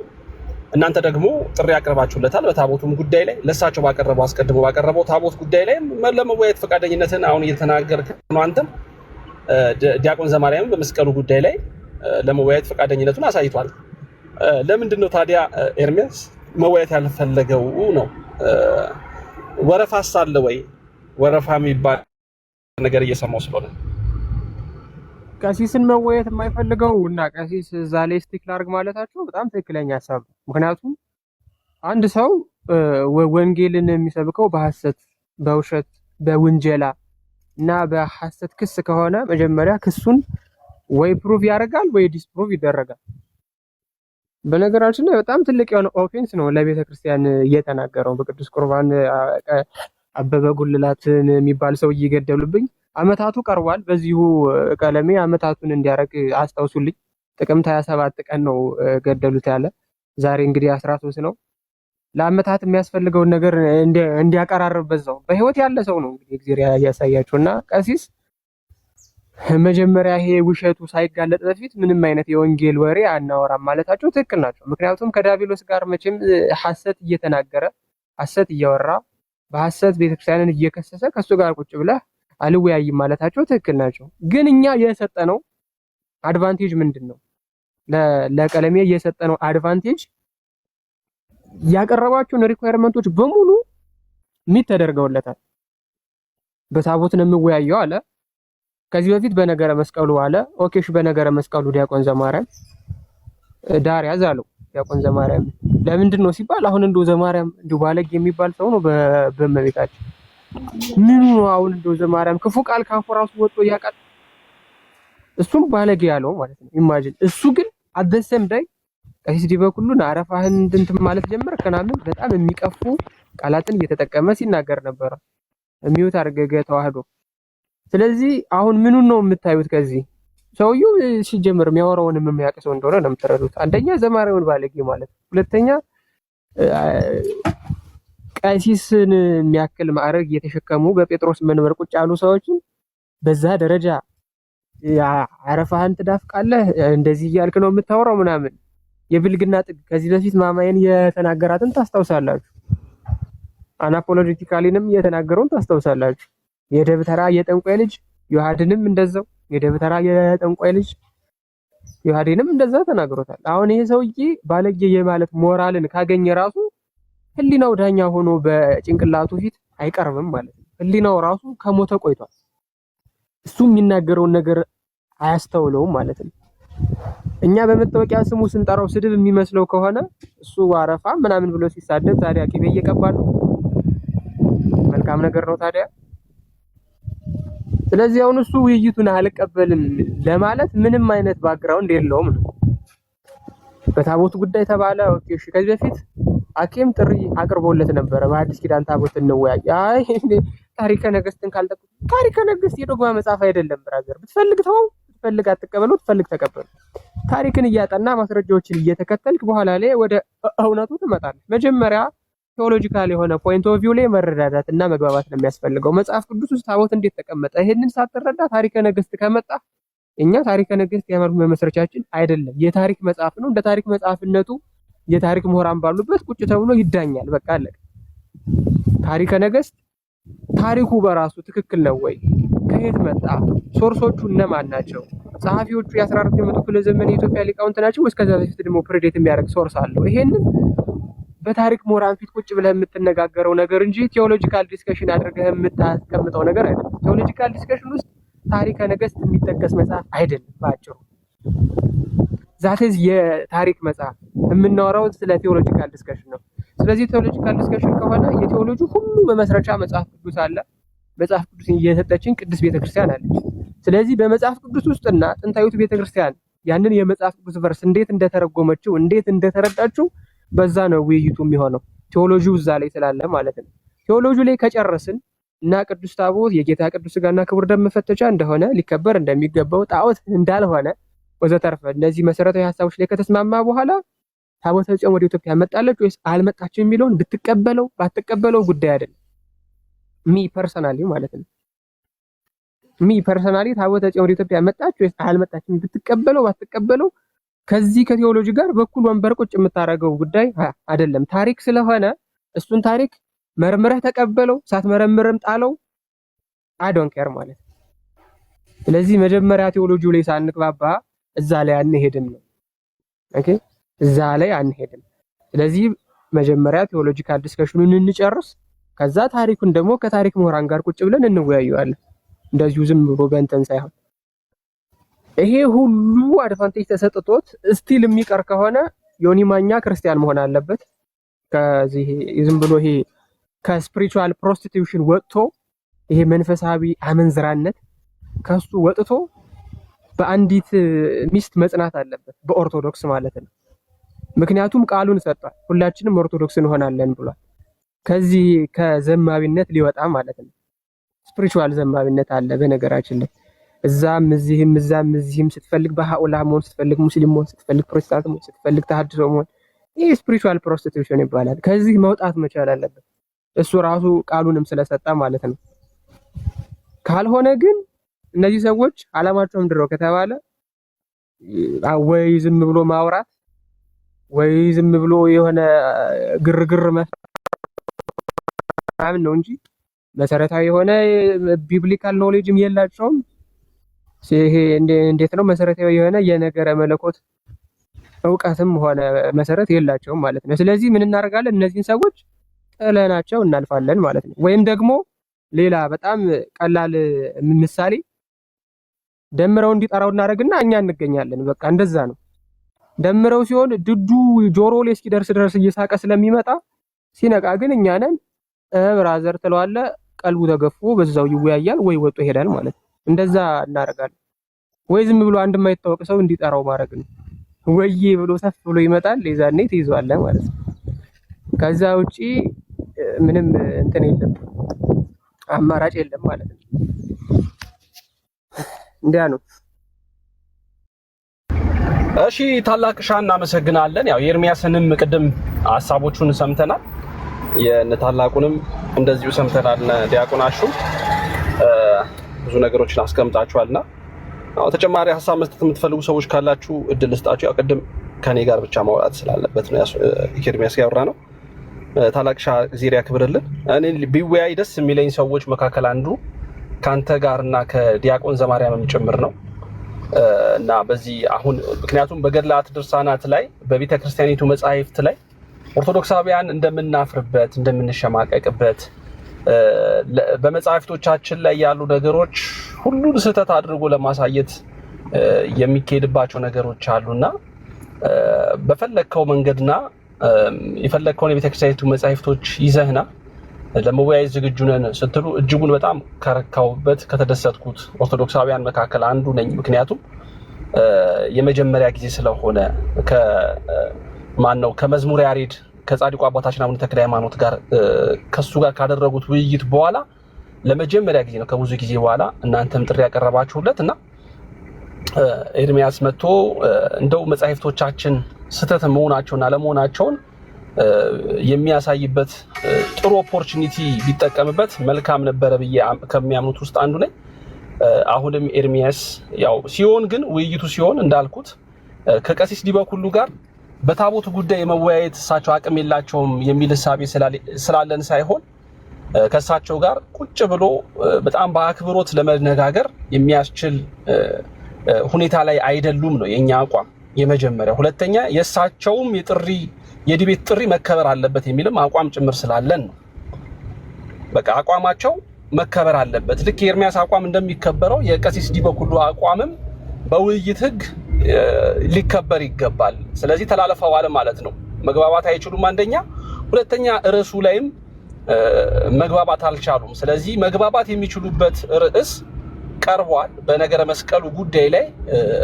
እናንተ ደግሞ ጥሪ ያቀርባችሁለታል በታቦቱም ጉዳይ ላይ ለእሳቸው ባቀረበው አስቀድሞ ባቀረበው ታቦት ጉዳይ ላይ ለመወያየት ፈቃደኝነትን አሁን እየተናገርክ ነው። አንተም ዲያቆን ዘማርያም በመስቀሉ ጉዳይ ላይ ለመወያየት ፈቃደኝነቱን አሳይቷል። ለምንድን ነው ታዲያ ኤርሚያስ መወያየት ያልፈለገው ነው? ወረፋስ አለ ወይ? ወረፋ የሚባል ነገር እየሰማው ስለሆነ ቀሲስን መወያየት የማይፈልገው እና ቀሲስ እዛ ላይ ስቲክ ላርግ ማለታቸው በጣም ትክክለኛ ሀሳብ ነው። ምክንያቱም አንድ ሰው ወንጌልን የሚሰብከው በሐሰት፣ በውሸት፣ በውንጀላ እና በሐሰት ክስ ከሆነ መጀመሪያ ክሱን ወይ ፕሩቭ ያደርጋል ወይ ዲስፕሩቭ ይደረጋል። በነገራችን ላይ በጣም ትልቅ የሆነ ኦፌንስ ነው ለቤተ ክርስቲያን እየተናገረው። በቅዱስ ቁርባን አበበ ጉልላትን የሚባል ሰው እየገደሉብኝ አመታቱ ቀርቧል። በዚሁ ቀለሜ አመታቱን እንዲያረግ አስታውሱልኝ። ጥቅምት 27 ቀን ነው ገደሉት ያለ። ዛሬ እንግዲህ 13 ነው። ለአመታት የሚያስፈልገውን ነገር እንዲያቀራርብ በዛው በህይወት ያለ ሰው ነው እንግዲህ እግዚአብሔር ያሳያችሁና ቀሲስ መጀመሪያ ይሄ ውሸቱ ሳይጋለጥ በፊት ምንም አይነት የወንጌል ወሬ አናወራም ማለታቸው ትክክል ናቸው። ምክንያቱም ከዳቢሎስ ጋር መቼም ሐሰት እየተናገረ ሐሰት እያወራ በሐሰት ቤተክርስቲያንን እየከሰሰ ከሱ ጋር ቁጭ ብለህ አልወያይም ማለታቸው ትክክል ናቸው። ግን እኛ የሰጠነው አድቫንቴጅ ምንድነው? ለቀለሜ የሰጠነው አድቫንቴጅ ያቀረባቸውን ሪኳየርመንቶች በሙሉ ሚት ተደርገውለታል። በታቦት ነው የምወያየው አለ። ከዚህ በፊት በነገረ መስቀሉ አለ። ኦኬሽ በነገረ መስቀሉ ዲያቆን ዘማርያም ዳር ያዝ አለው። ዲያቆን ዘማርያም ለምንድን ነው ሲባል አሁን እንደው ዘማርያም እንደው ባለጌ የሚባል ሰው ነው በመቤታችን ምኑ ነው አሁን እንደው ዘማርያም ክፉ ቃል ካፉ ራሱ ወጥቶ ያቃጥ እሱም ባለጌ ያለው ማለት ነው። ኢማጂን እሱ ግን አደሰም ዳይ ቀሲስ ዲበኩሉን አረፋህን እንትን ማለት ጀመረ ከናምን በጣም የሚቀፉ ቃላትን እየተጠቀመ ሲናገር ነበር። የሚውት አርገገ ተዋህዶ። ስለዚህ አሁን ምኑን ነው የምታዩት? ከዚህ ሰውየው ሲጀምር የሚያወራውን የሚያውቅ ሰው እንደሆነ ነው የምትረዱት። አንደኛ ዘማሪውን ባለጌ ማለት፣ ሁለተኛ ቀሲስን የሚያክል ማዕረግ እየተሸከሙ በጴጥሮስ መንበር ቁጭ ያሉ ሰዎችን በዛ ደረጃ አረፋህን ትዳፍቃለህ እንደዚህ እያልክ ነው የምታወራው ምናምን የብልግና ጥግ። ከዚህ በፊት ማማየን የተናገራትን ታስታውሳላችሁ። አናፖሎጂቲካሊንም የተናገረውን ታስታውሳላችሁ። የደብተራ የጠንቋይ ልጅ ዮሐድንም እንደዛው የደብተራ የጠንቋይ ልጅ ዮሐድንም እንደዛው ተናግሮታል። አሁን ይሄ ሰውዬ ባለጌ የማለት ሞራልን ካገኘ ራሱ ህሊናው ዳኛ ሆኖ በጭንቅላቱ ፊት አይቀርብም ማለት ነው። ህሊናው ራሱ ከሞተ ቆይቷል። እሱ የሚናገረውን ነገር አያስተውለውም ማለት ነው። እኛ በመታወቂያ ስሙ ስንጠራው ስድብ የሚመስለው ከሆነ እሱ አረፋ ምናምን ብሎ ሲሳደብ ታዲያ ቅቤ እየቀባ ነው። መልካም ነገር ነው ታዲያ። ስለዚህ አሁን እሱ ውይይቱን አልቀበልም ለማለት ምንም አይነት ባክግራውንድ የለውም ነው። በታቦት ጉዳይ ተባለ። ኦኬ እሺ፣ ከዚህ በፊት አኬም ጥሪ አቅርቦለት ነበረ። በአዲስ ኪዳን ታቦት እንወያይ። አይ ታሪከ ነገስትን ካልጠቁ ታሪከ ነገስት የዶግማ መጽሐፍ አይደለም ብራዘር። ብትፈልግ ተው፣ ብትፈልግ አትቀበለው፣ ብትፈልግ ተቀበል። ታሪክን እያጠና ማስረጃዎችን እየተከተልክ በኋላ ላይ ወደ እውነቱ ትመጣለህ። መጀመሪያ ቴዎሎጂካል የሆነ ፖይንት ኦፍ ቪው ላይ መረዳዳት እና መግባባት ነው የሚያስፈልገው። መጽሐፍ ቅዱስ ውስጥ ታቦት እንዴት ተቀመጠ? ይሄንን ሳትረዳ ታሪከ ነገስት ከመጣ እኛ ታሪከ ነገስት የሃይማኖት መመስረቻችን አይደለም፣ የታሪክ መጽሐፍ ነው። እንደ ታሪክ መጽሐፍነቱ የታሪክ ምሁራን ባሉበት ቁጭ ተብሎ ይዳኛል። በቃ አለቀ። ታሪከ ነገስት ታሪኩ በራሱ ትክክል ነው ወይ? ከየት መጣ? ሶርሶቹ እነማን ናቸው? ጸሐፊዎቹ የ14ኛው መቶ ክፍለ ዘመን የኢትዮጵያ ሊቃውንት ናቸው ወይስ ከዛ በፊት ደግሞ ፕሬዴት የሚያደርግ ሶርስ አለው? ይሄንን በታሪክ ምሁራን ፊት ቁጭ ብለህ የምትነጋገረው ነገር እንጂ ቴዎሎጂካል ዲስከሽን አድርገህ የምታስቀምጠው ነገር አይደለም። ቴዎሎጂካል ዲስከሽን ውስጥ ታሪከ ነገስት የሚጠቀስ መጽሐፍ አይደለም ባጭሩ። ዛትዝ የታሪክ መጽሐፍ የምናወራው ስለ ቴዎሎጂካል ዲስከሽን ነው። ስለዚህ ቴዎሎጂካል ዲስከሽን ከሆነ የቴዎሎጂ ሁሉ መመስረቻ መጽሐፍ ቅዱስ አለ። መጽሐፍ ቅዱስን እየሰጠችን ቅድስት ቤተክርስቲያን አለች። ስለዚህ በመጽሐፍ ቅዱስ ውስጥና ጥንታዊቱ ቤተክርስቲያን ያንን የመጽሐፍ ቅዱስ ቨርስ እንዴት እንደተረጎመችው እንዴት እንደተረዳችው በዛ ነው ውይይቱ የሚሆነው። ቴዎሎጂው እዛ ላይ ስላለ ማለት ነው። ቴዎሎጂው ላይ ከጨረስን እና ቅዱስ ታቦት የጌታ ቅዱስ ሥጋና ክቡር ደም መፈተቻ እንደሆነ ሊከበር እንደሚገባው ጣዖት እንዳልሆነ ወዘተርፈ እነዚህ መሰረታዊ ሀሳቦች ላይ ከተስማማ በኋላ ታቦተ ጽዮን ወደ ኢትዮጵያ መጣለች ወይስ አልመጣችም የሚለውን ብትቀበለው ባትቀበለው ጉዳይ አይደለም። ሚ ፐርሰናሊ ማለት ነው። ሚ ፐርሰናሊ ታቦተ ጽዮን ወደ ኢትዮጵያ መጣች ወይስ አልመጣችም ብትቀበለው ባትቀበለው ከዚህ ከቴዎሎጂ ጋር በኩል ወንበር ቁጭ የምታረገው ጉዳይ አይደለም። ታሪክ ስለሆነ እሱን ታሪክ መርምረህ ተቀበለው፣ ሳትመረምርም ጣለው። አይ ዶንት ኬር ማለት። ስለዚህ መጀመሪያ ቴዎሎጂው ላይ ሳንግባባ እዛ ላይ አንሄድም ነው። ኦኬ፣ እዛ ላይ አንሄድም። ስለዚህ መጀመሪያ ቴዎሎጂካል ዲስከሽኑን እንጨርስ፣ ከዛ ታሪኩን ደግሞ ከታሪክ ምሁራን ጋር ቁጭ ብለን እንወያየዋለን። እንደዚሁ ዝም ብሎ በእንትን ሳይሆን ይሄ ሁሉ አድቫንቴጅ ተሰጥቶት ስቲል የሚቀር ከሆነ ዮኒ ማኛ ክርስቲያን መሆን አለበት። ከዚህ ዝም ብሎ ይሄ ከስፒሪቹዋል ፕሮስቲቲዩሽን ወጥቶ ይሄ መንፈሳዊ አመንዝራነት ከሱ ወጥቶ በአንዲት ሚስት መጽናት አለበት፣ በኦርቶዶክስ ማለት ነው። ምክንያቱም ቃሉን ሰጥቷል፣ ሁላችንም ኦርቶዶክስ እንሆናለን ብሏል። ከዚህ ከዘማቢነት ሊወጣ ማለት ነው። ስፒሪቹዋል ዘማቢነት አለ በነገራችን ላይ እዛም እዚህም ስትፈልግ በሃኡላ መሆን ስትፈልግ ሙስሊም መሆን ስትፈልግ ፕሮቴስታንት መሆን ስትፈልግ ተሐድሶ መሆን ይህ ስፒሪቹዋል ፕሮስቲቱሽን ይባላል። ከዚህ መውጣት መቻል አለበት እሱ ራሱ ቃሉንም ስለሰጠ ማለት ነው። ካልሆነ ግን እነዚህ ሰዎች አላማቸው ምንድን ነው ከተባለ ወይ ዝም ብሎ ማውራት ወይ ዝም ብሎ የሆነ ግርግር ምናምን ነው እንጂ መሰረታዊ የሆነ ቢብሊካል ኖሌጅም የላቸውም። ይሄ እንዴት ነው መሰረታዊ የሆነ የነገረ መለኮት እውቀትም ሆነ መሰረት የላቸውም ማለት ነው። ስለዚህ ምን እናደርጋለን? እነዚህን ሰዎች ጥለናቸው እናልፋለን ማለት ነው። ወይም ደግሞ ሌላ በጣም ቀላል ምሳሌ ደምረው እንዲጠራው እናደርግና እኛ እንገኛለን። በቃ እንደዛ ነው። ደምረው ሲሆን ድዱ ጆሮ ላይ እስኪደርስ ድረስ እየሳቀ ስለሚመጣ ሲነቃ ግን እኛ ነን ብራዘር ትለዋለህ። ቀልቡ ተገፎ በዛው ይወያያል ወይ ወጦ ይሄዳል ማለት ነው። እንደዛ እናደርጋለን። ወይ ዝም ብሎ አንድ የማይታወቅ ሰው እንዲጠራው ማድረግ ነው። ወይዬ ብሎ ሰፍ ብሎ ይመጣል። የዛኔ ትይዟለህ ማለት ነው። ከዛ ውጪ ምንም እንትን የለም፣ አማራጭ የለም ማለት ነው። እንዲያ ነው። እሺ ታላቅ ሻ እናመሰግናለን። ያው የኤርሚያስንም ቅድም ሐሳቦቹን ሰምተናል፣ የነታላቁንም እንደዚሁ ሰምተናል። ዲያቆናሹ ብዙ ነገሮችን አስቀምጣችኋልና ተጨማሪ ሀሳብ መስጠት የምትፈልጉ ሰዎች ካላችሁ እድል ልስጣችሁ። ያው ቅድም ከኔ ጋር ብቻ ማውራት ስላለበት ነው ኤርሚያስ ያወራ ነው። ታላቅ ሻ ጊዜ ያክብርልን። እኔ ቢወያይ ደስ የሚለኝ ሰዎች መካከል አንዱ ካንተ ጋርና ከዲያቆን ዘማርያምም ጭምር ነው እና በዚህ አሁን ምክንያቱም በገድላት ድርሳናት ላይ በቤተ ክርስቲያኒቱ መጻሕፍት ላይ ኦርቶዶክሳውያን እንደምናፍርበት እንደምንሸማቀቅበት በመጻሕፍቶቻችን ላይ ያሉ ነገሮች ሁሉን ስህተት አድርጎ ለማሳየት የሚካሄድባቸው ነገሮች አሉና በፈለከው መንገድና የፈለከውን የቤተ ክርስቲያኒቱ መጻሕፍቶች ይዘህና ለመወያየት ዝግጁ ነን ስትሉ እጅጉን በጣም ከረካውበት ከተደሰትኩት ኦርቶዶክሳውያን መካከል አንዱ ነኝ። ምክንያቱም የመጀመሪያ ጊዜ ስለሆነ ከመዝሙር ያሬድ ከጻድቁ አባታችን አቡነ ተክለ ሃይማኖት ጋር ከሱ ጋር ካደረጉት ውይይት በኋላ ለመጀመሪያ ጊዜ ነው ከብዙ ጊዜ በኋላ እናንተም ጥሪ ያቀረባችሁለት እና ኤርሚያስ መጥቶ እንደው መጻሕፍቶቻችን ስህተት መሆናቸውና ለመሆናቸውን የሚያሳይበት ጥሩ ኦፖርቹኒቲ ቢጠቀምበት መልካም ነበረ ብዬ ከሚያምኑት ውስጥ አንዱ ነኝ። አሁንም ኤርሚያስ ያው ሲሆን ግን ውይይቱ ሲሆን እንዳልኩት ከቀሲስ ዲበኩሉ ጋር በታቦቱ ጉዳይ የመወያየት እሳቸው አቅም የላቸውም የሚል ሐሳብ ስላለን ሳይሆን ከእሳቸው ጋር ቁጭ ብሎ በጣም በአክብሮት ለመነጋገር የሚያስችል ሁኔታ ላይ አይደሉም ነው የኛ አቋም የመጀመሪያ። ሁለተኛ የእሳቸውም የዲቤት ጥሪ መከበር አለበት የሚልም አቋም ጭምር ስላለን ነው። በቃ አቋማቸው መከበር አለበት። ልክ የኤርሚያስ አቋም እንደሚከበረው የቀሲስ ዲበኩሉ አቋምም በውይይት ህግ ሊከበር ይገባል። ስለዚህ ተላለፈዋል ማለት ነው። መግባባት አይችሉም አንደኛ፣ ሁለተኛ ርዕሱ ላይም መግባባት አልቻሉም። ስለዚህ መግባባት የሚችሉበት ርዕስ ቀርቧል። በነገረ መስቀሉ ጉዳይ ላይ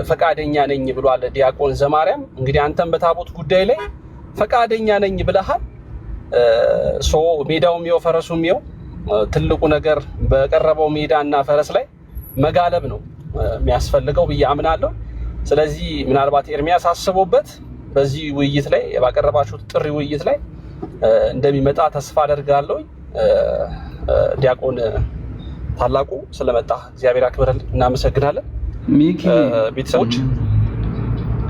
ፈቃደኛ ነኝ ብሏል ዲያቆን ዘማርያም። እንግዲህ አንተም በታቦት ጉዳይ ላይ ፈቃደኛ ነኝ ብለሃል። ሜዳውም ይኸው ፈረሱም ይኸው። ትልቁ ነገር በቀረበው ሜዳና ፈረስ ላይ መጋለብ ነው የሚያስፈልገው ብዬ አምናለሁ። ስለዚህ ምናልባት ኤርሚያስ አስቦበት በዚህ ውይይት ላይ ባቀረባችሁት ጥሪ ውይይት ላይ እንደሚመጣ ተስፋ አደርጋለሁ። ዲያቆን ታላቁ ስለመጣ እግዚአብሔር አክብረን እናመሰግናለን። ሚኪ ቤተሰቦች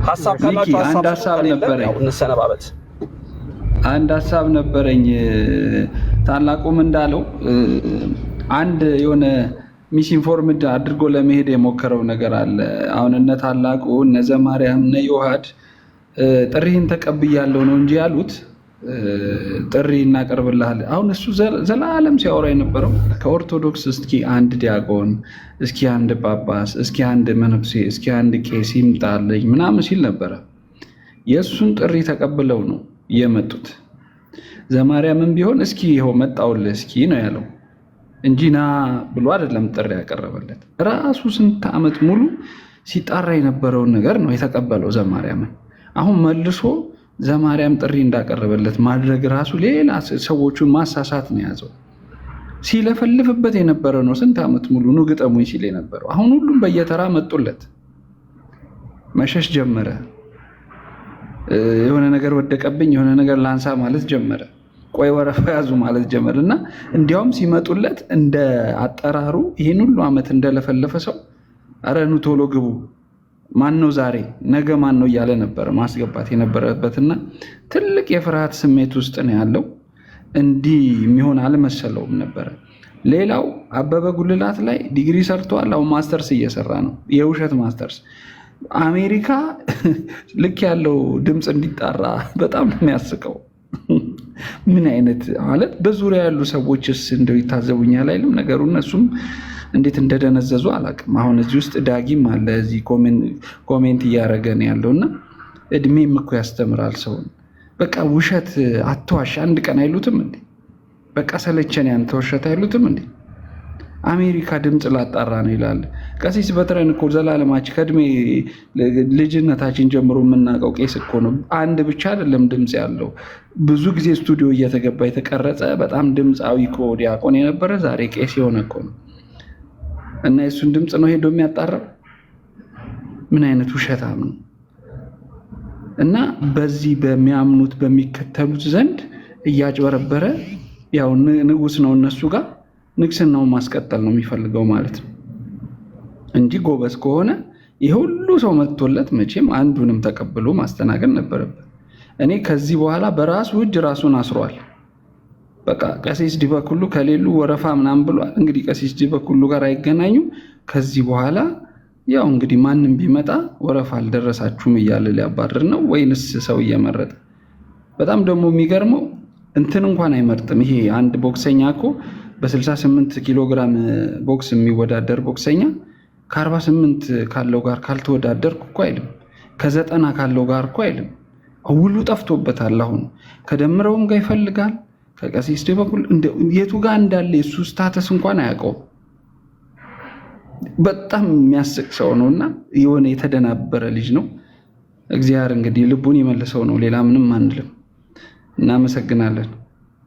ሀሳብ ካላችሁ ሀሳብ ነበረኝ፣ እንሰነባበት። አንድ ሀሳብ ነበረኝ። ታላቁም እንዳለው አንድ የሆነ ሚስኢንፎርምድ አድርጎ ለመሄድ የሞከረው ነገር አለ። አሁን እነ ታላቁ እነ ዘማርያም እነ ዮሐድ ጥሪህን ተቀብያለሁ ነው እንጂ ያሉት ጥሪ እናቀርብልሃለን። አሁን እሱ ዘላለም ሲያወራ የነበረው ከኦርቶዶክስ እስኪ አንድ ዲያቆን፣ እስኪ አንድ ጳጳስ፣ እስኪ አንድ መነኩሴ፣ እስኪ አንድ ቄስ ይምጣልኝ ምናምን ሲል ነበረ። የእሱን ጥሪ ተቀብለው ነው የመጡት። ዘማርያምን ቢሆን እስኪ ይኸው መጣውልህ እስኪ ነው ያለው እንጂ ና ብሎ አይደለም ጥሪ ያቀረበለት። ራሱ ስንት ዓመት ሙሉ ሲጣራ የነበረውን ነገር ነው የተቀበለው ዘማርያምን። አሁን መልሶ ዘማርያም ጥሪ እንዳቀረበለት ማድረግ ራሱ ሌላ ሰዎቹን ማሳሳት ነው የያዘው። ሲለፈልፍበት የነበረ ነው ስንት ዓመት ሙሉ ነው ግጠሙኝ ሲል የነበረው። አሁን ሁሉም በየተራ መጡለት፣ መሸሽ ጀመረ። የሆነ ነገር ወደቀብኝ የሆነ ነገር ላንሳ ማለት ጀመረ። ቆይ ወረፋ ያዙ ማለት ጀመረ እና እንዲያውም ሲመጡለት እንደ አጠራሩ ይህን ሁሉ ዓመት እንደለፈለፈ ሰው ኧረ ኑ ቶሎ ግቡ፣ ማን ነው ዛሬ ነገ ማን ነው እያለ ነበር ማስገባት የነበረበትና ትልቅ የፍርሃት ስሜት ውስጥ ነው ያለው። እንዲህ የሚሆን አልመሰለውም ነበረ። ሌላው አበበ ጉልላት ላይ ዲግሪ ሰርቷል። አሁን ማስተርስ እየሰራ ነው፣ የውሸት ማስተርስ አሜሪካ። ልክ ያለው ድምፅ እንዲጣራ በጣም ነው የሚያስቀው። ምን አይነት ማለት በዙሪያ ያሉ ሰዎችስ እንደው ይታዘቡኛል አይልም ነገሩ። እነሱም እንዴት እንደደነዘዙ አላውቅም። አሁን እዚህ ውስጥ ዳጊም አለ እዚህ ኮሜንት እያደረገ ነው ያለውና እድሜም እኮ ያስተምራል ሰውን። በቃ ውሸት አትዋሽ አንድ ቀን አይሉትም እንዴ? በቃ ሰለቸን ያንተ ውሸት አይሉትም እንዴ? አሜሪካ ድምፅ ላጣራ ነው ይላል ቀሲስ በትረን እኮ ዘላለማችን ከእድሜ ልጅነታችን ጀምሮ የምናውቀው ቄስ እኮ ነው። አንድ ብቻ አይደለም ድምፅ ያለው፣ ብዙ ጊዜ ስቱዲዮ እየተገባ የተቀረጸ በጣም ድምፃዊ እኮ ዲያቆን የነበረ ዛሬ ቄስ የሆነ እኮ ነው። እና የሱን ድምፅ ነው ሄዶ የሚያጣራው? ምን አይነት ውሸታም ነው! እና በዚህ በሚያምኑት በሚከተሉት ዘንድ እያጭበረበረ ያው ንጉስ ነው እነሱ ጋር ንግስናውን ማስቀጠል ነው የሚፈልገው ማለት ነው እንጂ ጎበዝ ከሆነ ይሄ ሁሉ ሰው መጥቶለት መቼም አንዱንም ተቀብሎ ማስተናገድ ነበረበት። እኔ ከዚህ በኋላ በራሱ እጅ ራሱን አስሯል። በቃ ቀሲስ ዲበኩሉ ከሌሉ ወረፋ ምናምን ብሏል። እንግዲህ ቀሲስ ዲበኩሉ ጋር አይገናኙም። ከዚህ በኋላ ያው እንግዲህ ማንም ቢመጣ ወረፋ አልደረሳችሁም እያለ ሊያባርር ነው ወይንስ ሰው እየመረጠ? በጣም ደግሞ የሚገርመው እንትን እንኳን አይመርጥም። ይሄ አንድ ቦክሰኛ እኮ በ68 ኪሎ ግራም ቦክስ የሚወዳደር ቦክሰኛ ከ48 ካለው ጋር ካልተወዳደርኩ እኮ አይልም። ከ90 ካለው ጋር እኮ አይልም። ውሉ ጠፍቶበታል። አሁን ከደምረውም ጋር ይፈልጋል። ከቀሲስ ዲበኩሉ የቱ ጋር እንዳለ የሱ ስታተስ እንኳን አያውቀውም። በጣም የሚያስቅ ሰው ነውና የሆነ የተደናበረ ልጅ ነው። እግዚአብሔር እንግዲህ ልቡን ይመልሰው ነው። ሌላ ምንም አንልም። እናመሰግናለን።